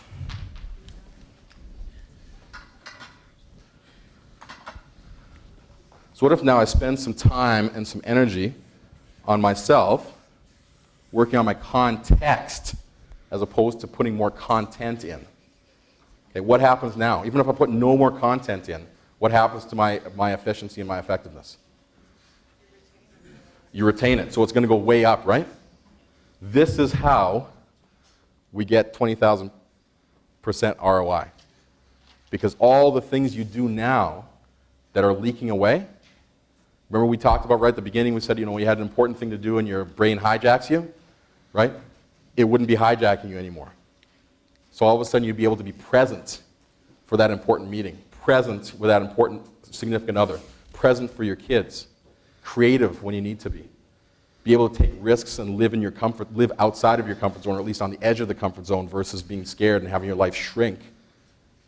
So what if now I spend some time and some energy on myself, working on my context, as opposed to putting more content in? Okay, what happens now? Even if I put no more content in, what happens to my efficiency and my effectiveness? You retain it, so it's going to go way up, right? This is how we get 20,000% ROI. Because all the things you do now that are leaking away, remember we talked about right at the beginning, we said, we had an important thing to do and your brain hijacks you, right? It wouldn't be hijacking you anymore. So all of a sudden you'd be able to be present for that important meeting, present with that important significant other, present for your kids, creative when you need to be able to take risks and live in your comfort, live outside of your comfort zone, or at least on the edge of the comfort zone versus being scared and having your life shrink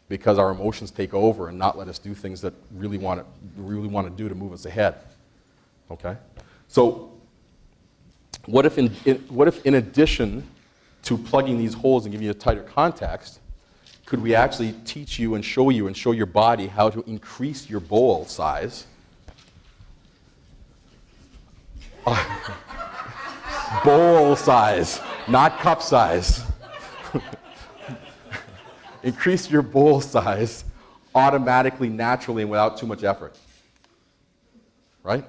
because our emotions take over and not let us do things that we really want to do to move us ahead. Okay? So what if in addition to plugging these holes and giving you a tighter context, could we actually teach you and show your body how to increase your bowl size? Bowl size, not cup size. Increase your bowl size automatically, naturally, and without too much effort. Right?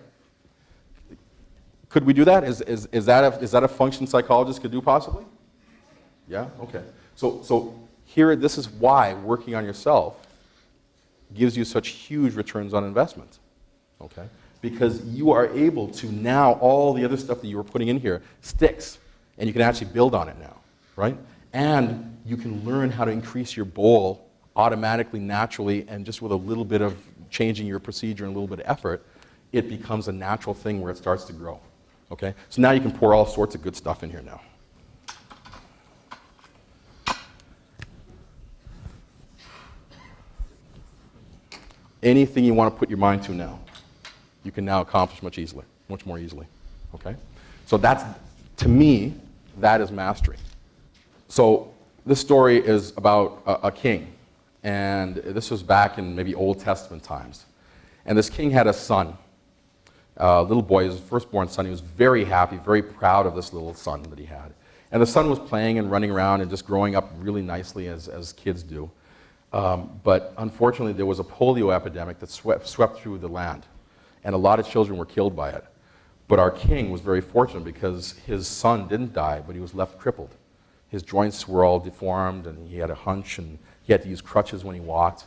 Could we do that? Is that a function psychologists could do possibly? Yeah? Okay. So here, this is why working on yourself gives you such huge returns on investment. Okay? Because you are able to now, all the other stuff that you were putting in here sticks, and you can actually build on it now, right? And you can learn how to increase your bowl automatically, naturally, and just with a little bit of changing your procedure and a little bit of effort, it becomes a natural thing where it starts to grow, okay? So now you can pour all sorts of good stuff in here now. Anything you want to put your mind to now, you can now accomplish much more easily, okay? So that's, to me, that is mastery. So this story is about a king, and this was back in maybe Old Testament times. And this king had a son little boy, his firstborn son. He was very happy, very proud of this little son that he had. And the son was playing and running around and just growing up really nicely as kids do. But unfortunately, there was a polio epidemic that swept through the land, and a lot of children were killed by it. But our king was very fortunate because his son didn't die, but he was left crippled. His joints were all deformed, and he had a hunch, and he had to use crutches when he walked.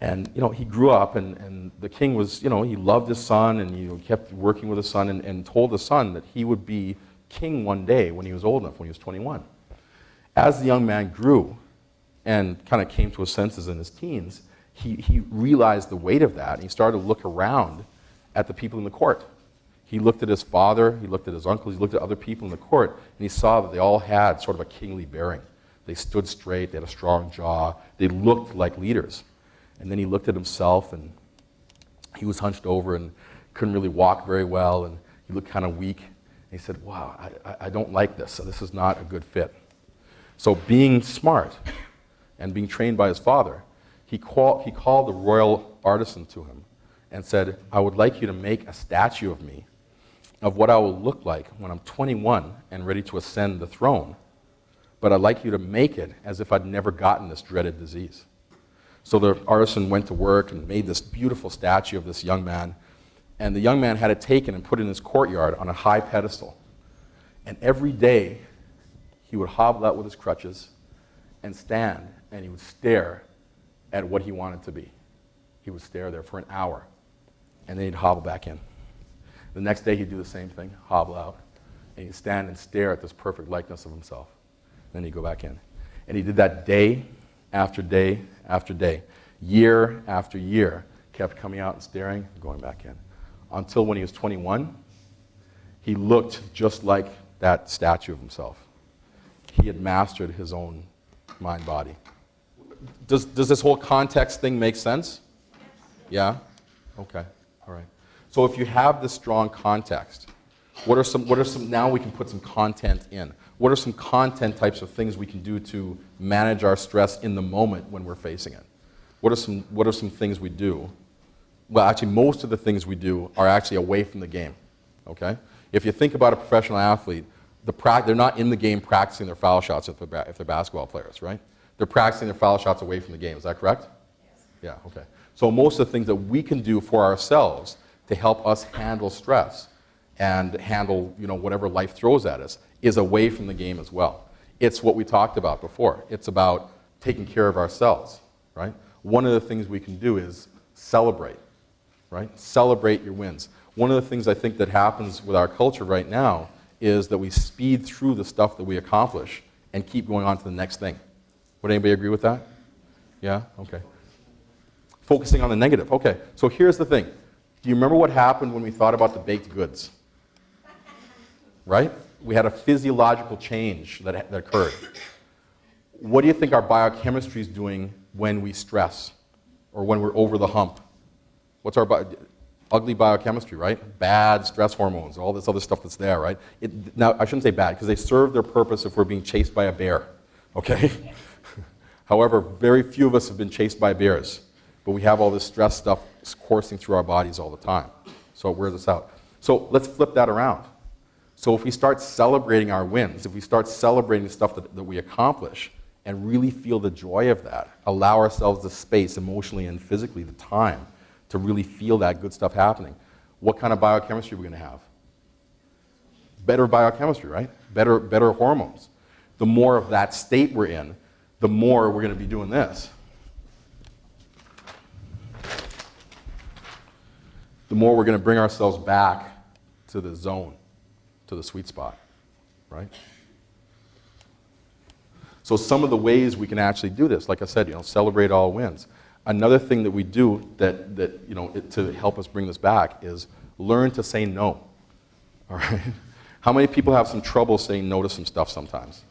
And he grew up, and the king was, he loved his son, and he kept working with his son, and told the son that he would be king one day when he was old enough, when he was 21. As the young man grew and kind of came to his senses in his teens, he realized the weight of that, and he started to look around at the people in the court. He looked at his father, he looked at his uncles, he looked at other people in the court, and he saw that they all had sort of a kingly bearing. They stood straight, they had a strong jaw, they looked like leaders. And then he looked at himself, and he was hunched over and couldn't really walk very well, and he looked kind of weak. And he said, wow, I don't like this. This is not a good fit. So being smart and being trained by his father, he called the royal artisan to him and said, I would like you to make a statue of me of what I will look like when I'm 21 and ready to ascend the throne. But I'd like you to make it as if I'd never gotten this dreaded disease. So the artisan went to work and made this beautiful statue of this young man. And the young man had it taken and put in his courtyard on a high pedestal. And every day, he would hobble out with his crutches and stand, and he would stare at what he wanted to be. He would stare there for an hour, and then he'd hobble back in. The next day, he'd do the same thing, hobble out, and he'd stand and stare at this perfect likeness of himself. Then he'd go back in. And he did that day after day after day, year after year, kept coming out and staring and going back in. Until when he was 21, he looked just like that statue of himself. He had mastered his own mind-body. Does this whole context thing make sense? Yeah? Okay, all right. So if you have this strong context, what are some, now we can put some content in. What are some content types of things we can do to manage our stress in the moment when we're facing it? What are some things we do? Well, actually, most of the things we do are actually away from the game, okay? If you think about a professional athlete, they're not in the game practicing their foul shots if they're basketball players, right? They're practicing their foul shots away from the game. Is that correct? Yes. Yeah, okay. So most of the things that we can do for ourselves to help us handle stress and handle whatever life throws at us is away from the game as well. It's what we talked about before. It's about taking care of ourselves, right? One of the things we can do is celebrate. Right? Celebrate your wins. One of the things I think that happens with our culture right now is that we speed through the stuff that we accomplish and keep going on to the next thing. Would anybody agree with that? Yeah? Okay. Focusing on the negative. Okay, so here's the thing. Do you remember what happened when we thought about the baked goods? Right? We had a physiological change that occurred. What do you think our biochemistry is doing when we stress or when we're over the hump? What's our ugly biochemistry, right? Bad stress hormones, all this other stuff that's there, right? Now, I shouldn't say bad, because they serve their purpose if we're being chased by a bear, okay? However, very few of us have been chased by bears, but we have all this stress stuff coursing through our bodies all the time, so it wears us out. So let's flip that around. So if we start celebrating our wins, if we start celebrating the stuff that we accomplish, and really feel the joy of that, allow ourselves the space emotionally and physically, the time, to really feel that good stuff happening, what kind of biochemistry are we going to have? Better biochemistry, right? Better hormones. The more of that state we're in, the more we're going to be doing this. The more we're going to bring ourselves back to the zone, to the sweet spot, right? So some of the ways we can actually do this, like I said, celebrate all wins. Another thing that we do to help us bring this back is learn to say no. All right? How many people have some trouble saying no to some stuff sometimes?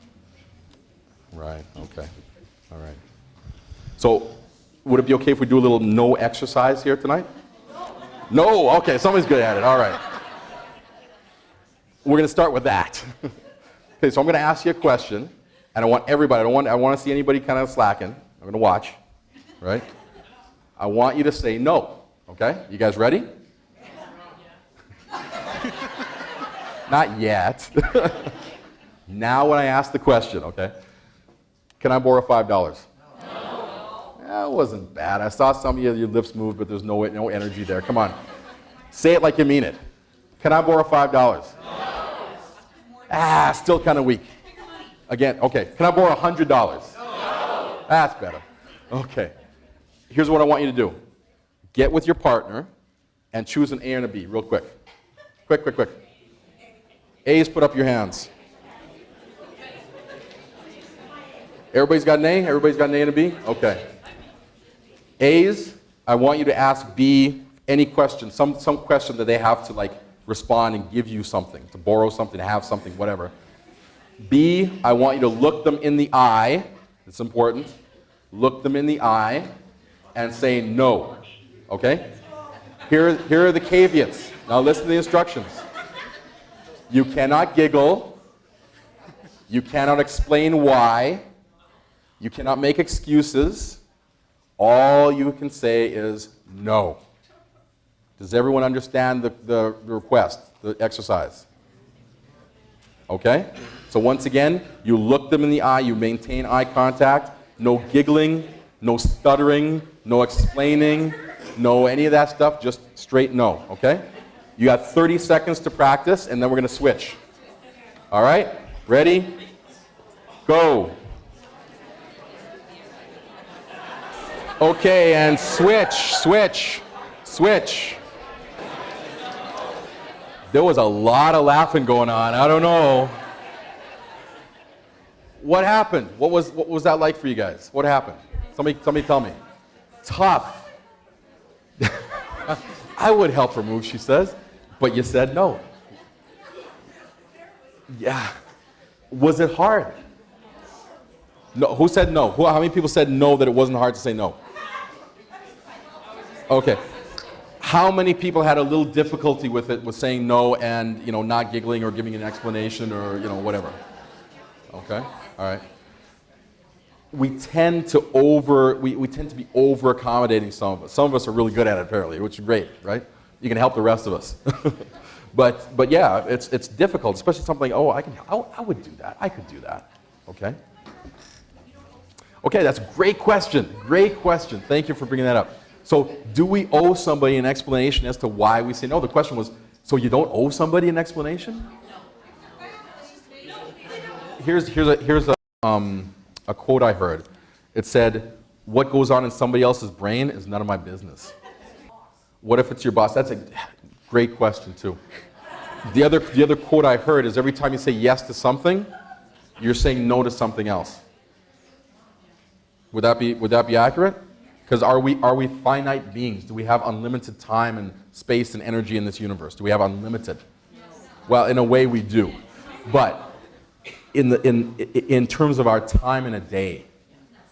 Right, okay. All right. So would it be okay if we do a little no exercise here tonight? No, okay, somebody's good at it. All right. We're going to start with that. Okay, so I'm going to ask you a question, and I want everybody, I want to see anybody kind of slacking. I'm going to watch, right? I want you to say no, okay? You guys ready? Not yet. Now when I ask the question, okay? Can I borrow $5? No. That wasn't bad. I saw some of you, your lips moved, but there's no energy there. Come on. Say it like you mean it. Can I borrow $5? No. Still kind of weak. Again, okay. Can I borrow $100? No. That's better. Okay. Here's what I want you to do. Get with your partner and choose an A and a B real quick. Quick, quick, quick. A's, put up your hands. Everybody's got an A? Everybody's got an A and a B? Okay. A's, I want you to ask B any question, some question that they have to like respond and give you something, to borrow something, to have something, whatever. B, I want you to look them in the eye. It's important. Look them in the eye and say no. Okay? Here are the caveats. Now listen to the instructions. You cannot giggle. You cannot explain why. You cannot make excuses. All you can say is no. Does everyone understand the request, the exercise? Okay? So once again, you look them in the eye, you maintain eye contact, no giggling, no stuttering, no explaining, no any of that stuff, just straight no, okay? You got 30 seconds to practice, and then we're going to switch. All right? Ready? Go. Okay, and switch. There was a lot of laughing going on. I don't know. What happened? What was that like for you guys? What happened? Somebody tell me. Tough. I would help her move, she says, but you said no. Yeah. Was it hard? No. Who said no? How many people said no that it wasn't hard to say no? Okay. How many people had a little difficulty with it, with saying no and, not giggling or giving an explanation or, whatever? Okay. All right. We tend to be over accommodating some of us. Some of us are really good at it apparently, which is great, right? You can help the rest of us. but yeah, it's difficult, especially something like, I would do that. I could do that. Okay? Okay, that's a great question. Great question. Thank you for bringing that up. So, do we owe somebody an explanation as to why we say no? The question was, so you don't owe somebody an explanation? Here's a quote I heard. It said, "What goes on in somebody else's brain is none of my business." What if it's your boss? That's a great question too. The other quote I heard is, every time you say yes to something, you're saying no to something else. Would that be accurate? Because are we finite beings? Do we have unlimited time and space and energy in this universe? Do we have unlimited? Yes. Well, in a way we do. But in terms of our time in a day,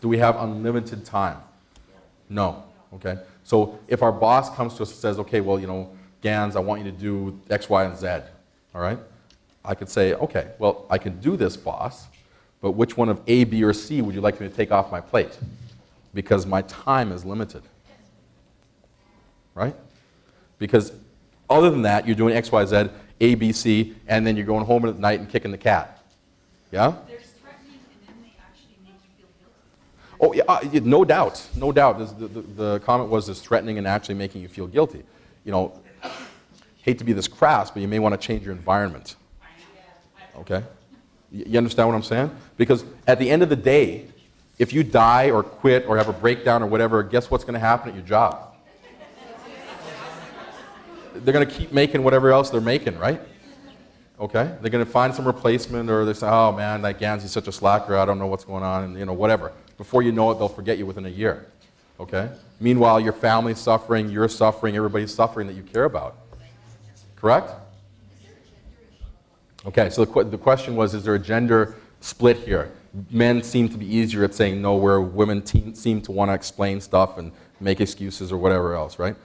do we have unlimited time? No. Okay? So if our boss comes to us and says, okay, well, Gans, I want you to do X, Y, and Z, all right? I could say, okay, well, I can do this, boss, but which one of A, B, or C would you like me to take off my plate? Because my time is limited, right? Because other than that, you're doing X, Y, Z, A, B, C, and then you're going home at night and kicking the cat. Yeah? There's threatening, and then they actually make you feel guilty. Oh, yeah, no doubt, no doubt. The comment was there's threatening and actually making you feel guilty. Hate to be this crass, but you may want to change your environment. Okay? You understand what I'm saying? Because at the end of the day, if you die or quit or have a breakdown or whatever, guess what's going to happen at your job? They're going to keep making whatever else they're making, right? Okay? They're going to find some replacement, or they say, oh man, that Gansey's such a slacker, I don't know what's going on, and whatever. Before you know it, they'll forget you within a year. Okay? Meanwhile, your family's suffering, you're suffering, everybody's suffering that you care about. Correct? Okay, so the question was, is there a gender split here? Men seem to be easier at saying no, where women seem to want to explain stuff and make excuses or whatever else, right?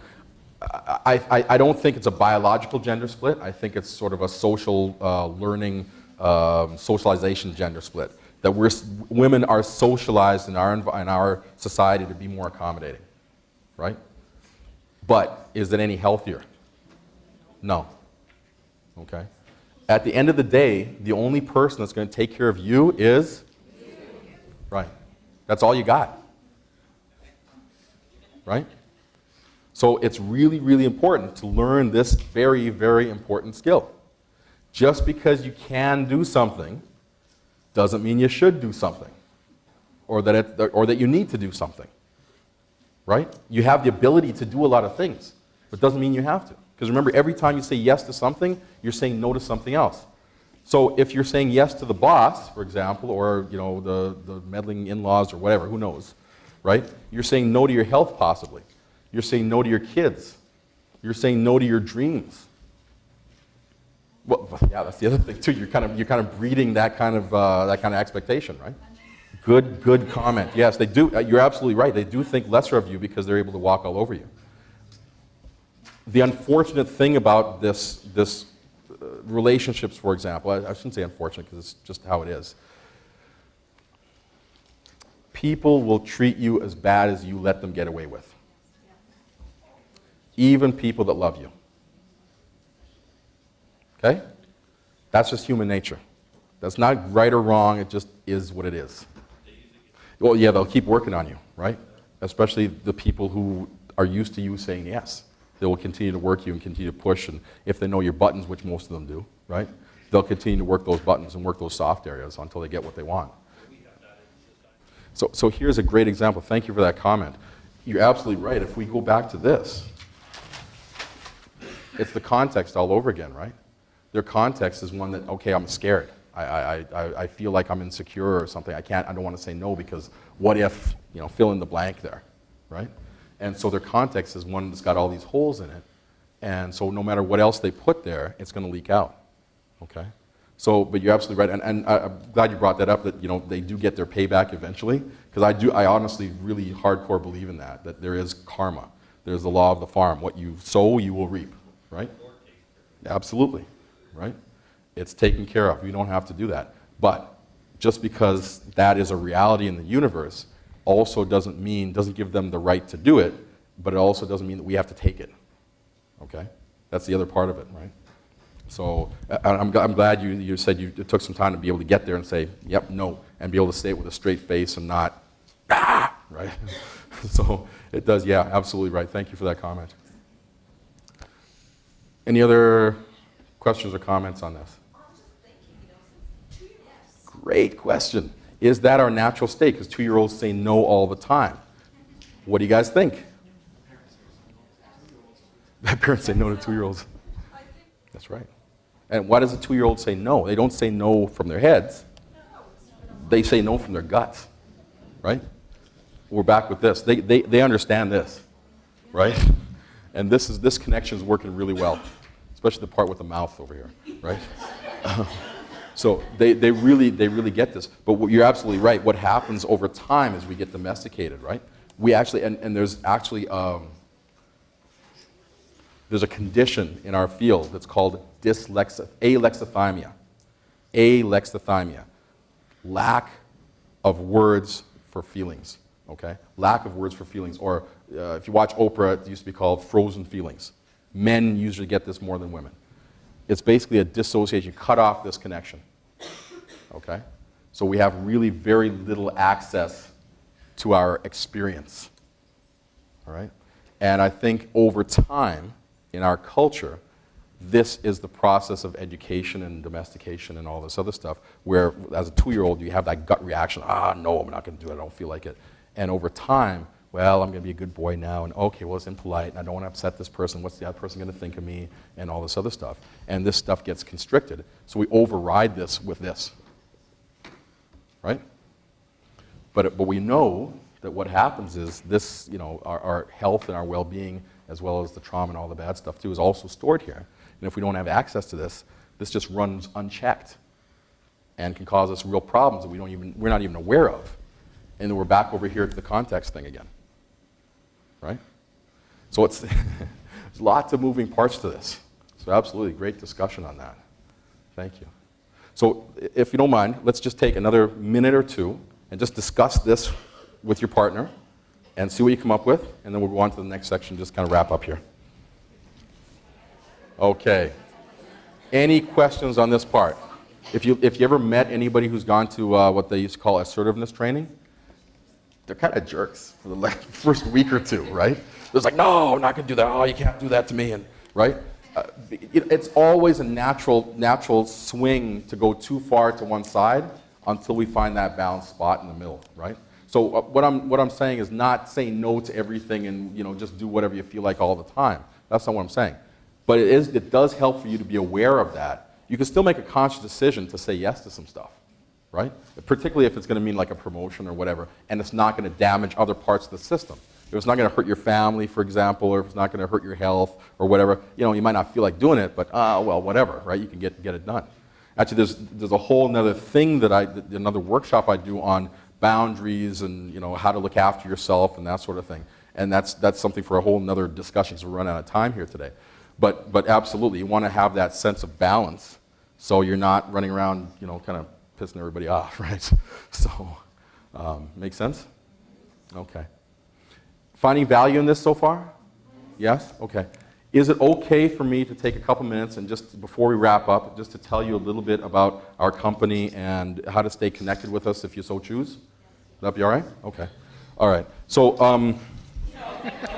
I don't think it's a biological gender split. I think it's sort of a social learning, socialization gender split. That women are socialized in our society to be more accommodating, right? But is it any healthier? No. Okay. At the end of the day, the only person that's going to take care of you is right. That's all you got. Right? So it's really, really important to learn this very, very important skill. Just because you can do something doesn't mean you should do something, or that you need to do something. Right? You have the ability to do a lot of things, but doesn't mean you have to. Because remember, every time you say yes to something, you're saying no to something else. So if you're saying yes to the boss, for example, or the meddling in-laws or whatever, who knows, right? You're saying no to your health possibly. You're saying no to your kids. You're saying no to your dreams. Well, yeah, that's the other thing too. You're kind of breeding that kind of expectation, right? Good comment. Yes, they do. You're absolutely right. They do think lesser of you because they're able to walk all over you. The unfortunate thing about this relationships, for example, I shouldn't say unfortunate because it's just how it is. People will treat you as bad as you let them get away with. Even people that love you. Okay? That's just human nature. That's not right or wrong, it just is what it is. Well, yeah, they'll keep working on you, right? Especially the people who are used to you saying yes. They will continue to work you and continue to push, and if they know your buttons, which most of them do, right? They'll continue to work those buttons and work those soft areas until they get what they want. So here's a great example. Thank you for that comment. You're absolutely right. If we go back to this, it's the context all over again, right? Their context is one that, okay, I'm scared. I feel like I'm insecure or something. I don't want to say no because what if, fill in the blank there, right? And so their context is one that's got all these holes in it. And so no matter what else they put there, it's going to leak out, okay? So, but you're absolutely right. And I'm glad you brought that up, that, they do get their payback eventually. Because I honestly really hardcore believe in that there is karma. There's the law of the farm. What you sow, you will reap, right? Absolutely, right? It's taken care of. You don't have to do that. But just because that is a reality in the universe also doesn't give them the right to do it, but it also doesn't mean that we have to take it, okay? That's the other part of it, right? So I'm glad you said it took some time to be able to get there and say, yep, no, and be able to say it with a straight face and not, right? So it does, yeah, absolutely right. Thank you for that comment. Any other questions or comments on this? Great question. Is that our natural state? Because 2-year-olds say no all the time. What do you guys think? Parents say no to 2-year-olds. That's right. And why does a 2-year-old say no? They don't say no from their heads. They say no from their guts, right? We're back with this. They understand this, right? And this connection is working really well, especially the part with the mouth over here, right? So they really get this. But you're absolutely right. What happens over time is we get domesticated, right? We actually, and there's actually, there's a condition in our field that's called alexithymia. Alexithymia. Lack of words for feelings, okay? Lack of words for feelings. Or if you watch Oprah, it used to be called frozen feelings. Men usually get this more than women. It's basically a dissociation. You cut off this connection, okay? So we have really very little access to our experience, all right? And I think over time, in our culture, this is the process of education and domestication and all this other stuff, where as a 2-year-old, you have that gut reaction, no, I'm not going to do it, I don't feel like it. And over time, well, I'm going to be a good boy now, and okay, well, it's impolite, and I don't want to upset this person, what's the other person going to think of me, and all this other stuff. And this stuff gets constricted, so we override this with this, right? But we know that what happens is this, our health and our well-being, as well as the trauma and all the bad stuff too, is also stored here. And if we don't have access to this, this just runs unchecked and can cause us real problems that we're not even aware of. And then we're back over here to the context thing again, right? So it's there's lots of moving parts to this. So absolutely, great discussion on that. Thank you. So if you don't mind, let's just take another minute or two and just discuss this with your partner and see what you come up with, and then we'll go on to the next section, just kind of wrap up here. Okay. Any questions on this part? If you ever met anybody who's gone to what they used to call assertiveness training, they're kind of jerks for the first week or two, right? It's like, no, I'm not going to do that. Oh, you can't do that to me, and right? It's always a natural swing to go too far to one side until we find that balanced spot in the middle, right? So what I'm saying is not saying no to everything and just do whatever you feel like all the time. That's not what I'm saying. But it does help for you to be aware of that. You can still make a conscious decision to say yes to some stuff, right? Particularly if it's going to mean like a promotion or whatever, and it's not going to damage other parts of the system. If it's not going to hurt your family, for example, or if it's not going to hurt your health or whatever, you might not feel like doing it, but well, whatever, right? You can get it done. Actually, there's a whole other thing another workshop I do on boundaries and how to look after yourself and that sort of thing. And that's something for a whole nother discussion because we're running out of time here today. But absolutely, you want to have that sense of balance so you're not running around, kind of pissing everybody off, right? So, make sense? Okay. Finding value in this so far? Yes? Okay. Is it okay for me to take a couple minutes and just before we wrap up, just to tell you a little bit about our company and how to stay connected with us if you so choose? Would that be all right? Okay. All right. So,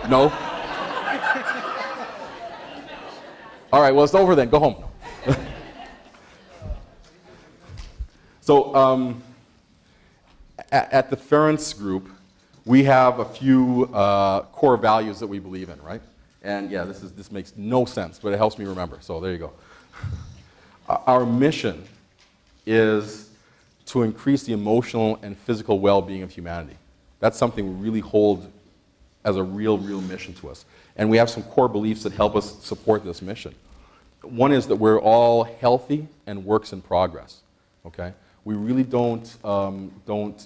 no? All right, well, it's over then. Go home. So, at the Ference Group, we have a few core values that we believe in, right? And yeah, this makes no sense, but it helps me remember. So there you go. Our mission is to increase the emotional and physical well-being of humanity. That's something we really hold as a real mission to us. And we have some core beliefs that help us support this mission. One is that we're all healthy and works in progress, okay? We really don't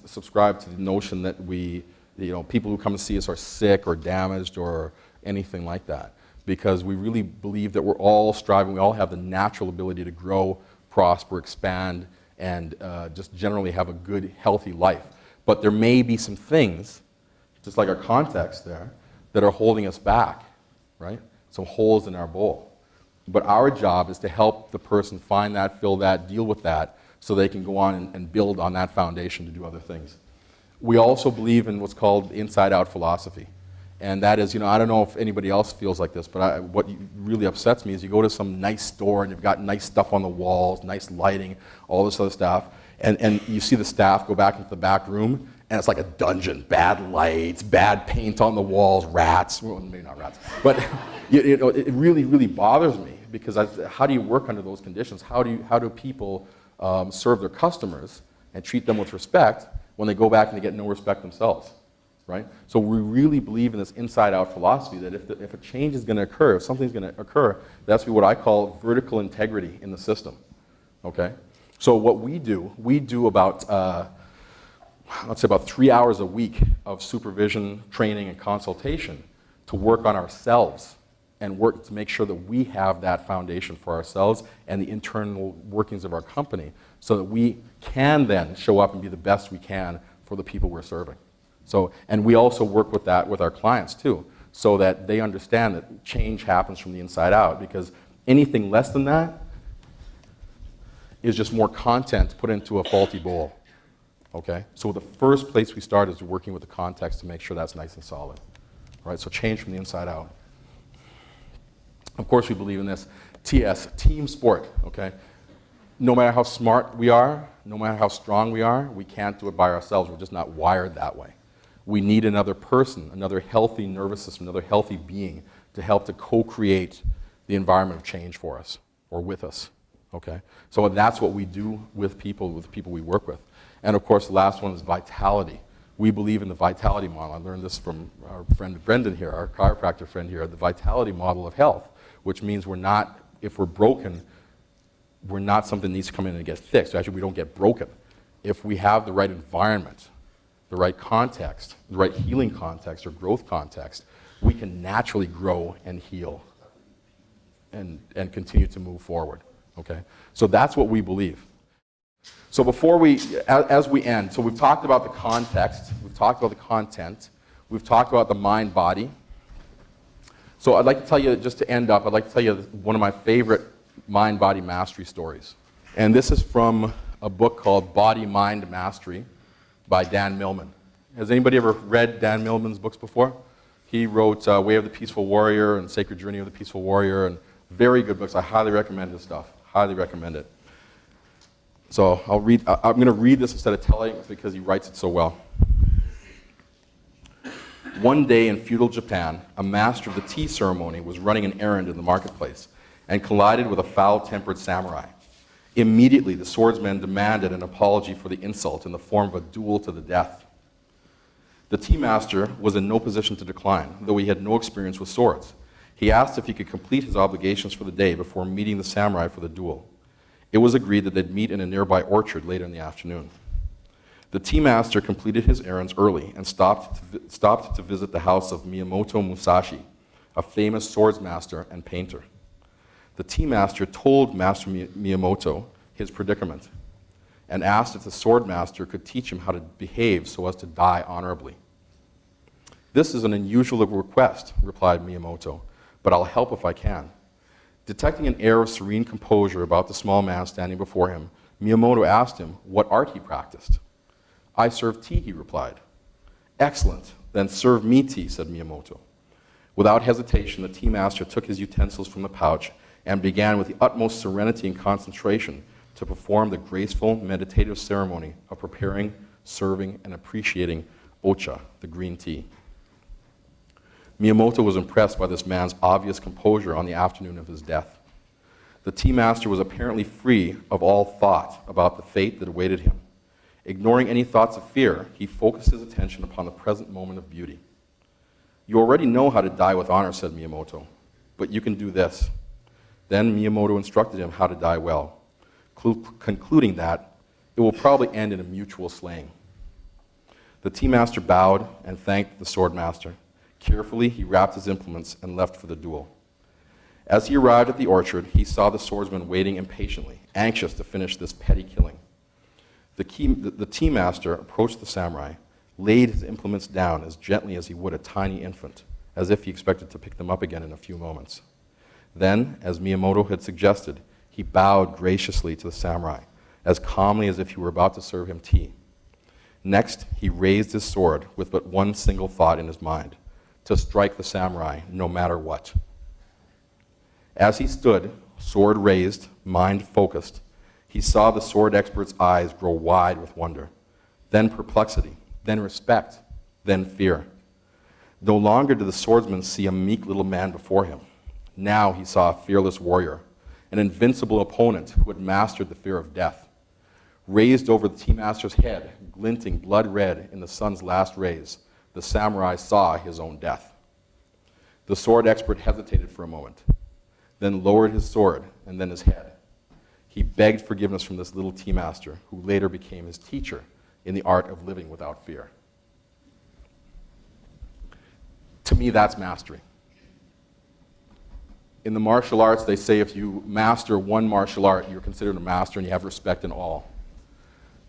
subscribe to the notion that people who come to see us are sick or damaged or anything like that, because we really believe that we're all striving, we all have the natural ability to grow, prosper, expand, and just generally have a good, healthy life. But there may be some things, just like our context there, that are holding us back, right? Some holes in our bowl. But our job is to help the person find that, fill that, deal with that, so they can go on and build on that foundation to do other things. We also believe in what's called inside-out philosophy. And that is, I don't know if anybody else feels like this, but what really upsets me is you go to some nice store and you've got nice stuff on the walls, nice lighting, all this other stuff, and you see the staff go back into the back room, and it's like a dungeon. Bad lights, bad paint on the walls, rats. Well, maybe not rats. But it really bothers me because how do you work under those conditions? How do people serve their customers and treat them with respect when they go back and they get no respect themselves? Right? So we really believe in this inside-out philosophy that if a change is going to occur, if something's going to occur, that's what I call vertical integrity in the system. Okay? So what we do about, let's say about 3 hours a week of supervision, training, and consultation to work on ourselves and work to make sure that we have that foundation for ourselves and the internal workings of our company so that we can then show up and be the best we can for the people we're serving. So, and we also work with that with our clients too, so that they understand that change happens from the inside out, because anything less than that is just more content put into a faulty bowl. Okay? So the first place we start is working with the context to make sure that's nice and solid. Right? So change from the inside out. Of course we believe in this TS, team sport. Okay? No matter how smart we are, no matter how strong we are, we can't do it by ourselves. We're just not wired that way. We need another person, another healthy nervous system, another healthy being to help to co-create the environment of change for us or with us. Okay? So that's what we do with people we work with. And of course, the last one is vitality. We believe in the vitality model. I learned this from our friend Brendan here, our chiropractor friend here, the vitality model of health, which means if we're broken, we're not something that needs to come in and get fixed. Actually, we don't get broken. If we have the right environment, the right context, the right healing context or growth context, we can naturally grow and heal and continue to move forward. Okay? So that's what we believe. So as we end, so we've talked about the context, we've talked about the content, we've talked about the mind-body. So I'd like to tell you, just to end up, I'd like to tell you one of my favorite mind-body mastery stories. And this is from a book called Body-Mind Mastery by Dan Millman. Has anybody ever read Dan Millman's books before? He wrote Way of the Peaceful Warrior and Sacred Journey of the Peaceful Warrior, and very good books. I highly recommend his stuff. Highly recommend it. So I'm going to read this instead of telling it because he writes it so well. One day in feudal Japan, a master of the tea ceremony was running an errand in the marketplace and collided with a foul-tempered samurai. Immediately, the swordsman demanded an apology for the insult in the form of a duel to the death. The tea master was in no position to decline, though he had no experience with swords. He asked if he could complete his obligations for the day before meeting the samurai for the duel. It was agreed that they'd meet in a nearby orchard later in the afternoon. The tea master completed his errands early and stopped to visit the house of Miyamoto Musashi, a famous swordsmaster and painter. The tea master told Master Miyamoto his predicament and asked if the swordmaster could teach him how to behave so as to die honorably. "This is an unusual request," replied Miyamoto, "but I'll help if I can." Detecting an air of serene composure about the small man standing before him, Miyamoto asked him what art he practiced. "I serve tea," he replied. "Excellent, then serve me tea," said Miyamoto. Without hesitation, the tea master took his utensils from the pouch and began with the utmost serenity and concentration to perform the graceful, meditative ceremony of preparing, serving, and appreciating ocha, the green tea. Miyamoto was impressed by this man's obvious composure on the afternoon of his death. The tea master was apparently free of all thought about the fate that awaited him. Ignoring any thoughts of fear, he focused his attention upon the present moment of beauty. "You already know how to die with honor," said Miyamoto, "but you can do this." Then Miyamoto instructed him how to die well, concluding that it will probably end in a mutual slaying. The tea master bowed and thanked the swordmaster. Carefully, he wrapped his implements and left for the duel. As he arrived at the orchard, he saw the swordsman waiting impatiently, anxious to finish this petty killing. The tea master approached the samurai, laid his implements down as gently as he would a tiny infant, as if he expected to pick them up again in a few moments. Then, as Miyamoto had suggested, he bowed graciously to the samurai, as calmly as if he were about to serve him tea. Next, he raised his sword with but one single thought in his mind: to strike the samurai no matter what. As he stood, sword raised, mind focused, he saw the sword expert's eyes grow wide with wonder, then perplexity, then respect, then fear. No longer did the swordsman see a meek little man before him. Now he saw a fearless warrior, an invincible opponent who had mastered the fear of death. Raised over the tea master's head, glinting blood red in the sun's last rays, the samurai saw his own death. The sword expert hesitated for a moment, then lowered his sword and then his head. He begged forgiveness from this little tea master, who later became his teacher in the art of living without fear. To me, that's mastery. In the martial arts, they say if you master one martial art, you're considered a master and you have respect in all.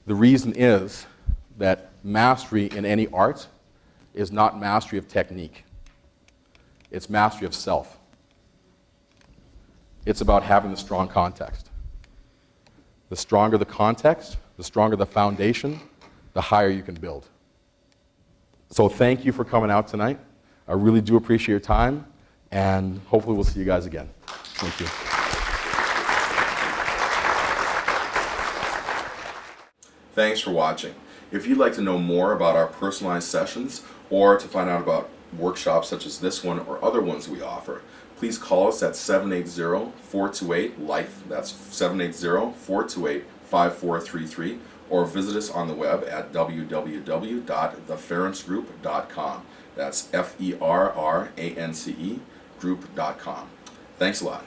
The reason is that mastery in any art is not mastery of technique. It's mastery of self. It's about having the strong context. The stronger the context, the stronger the foundation, the higher you can build. So thank you for coming out tonight. I really do appreciate your time, and hopefully we'll see you guys again. Thank you. Thanks for watching. If you'd like to know more about our personalized sessions or to find out about workshops such as this one or other ones we offer, please call us at 780-428-LIFE. That's 780-428-5433, or visit us on the web at www.theferencegroup.com. That's FERRANCE group.com. Thanks a lot.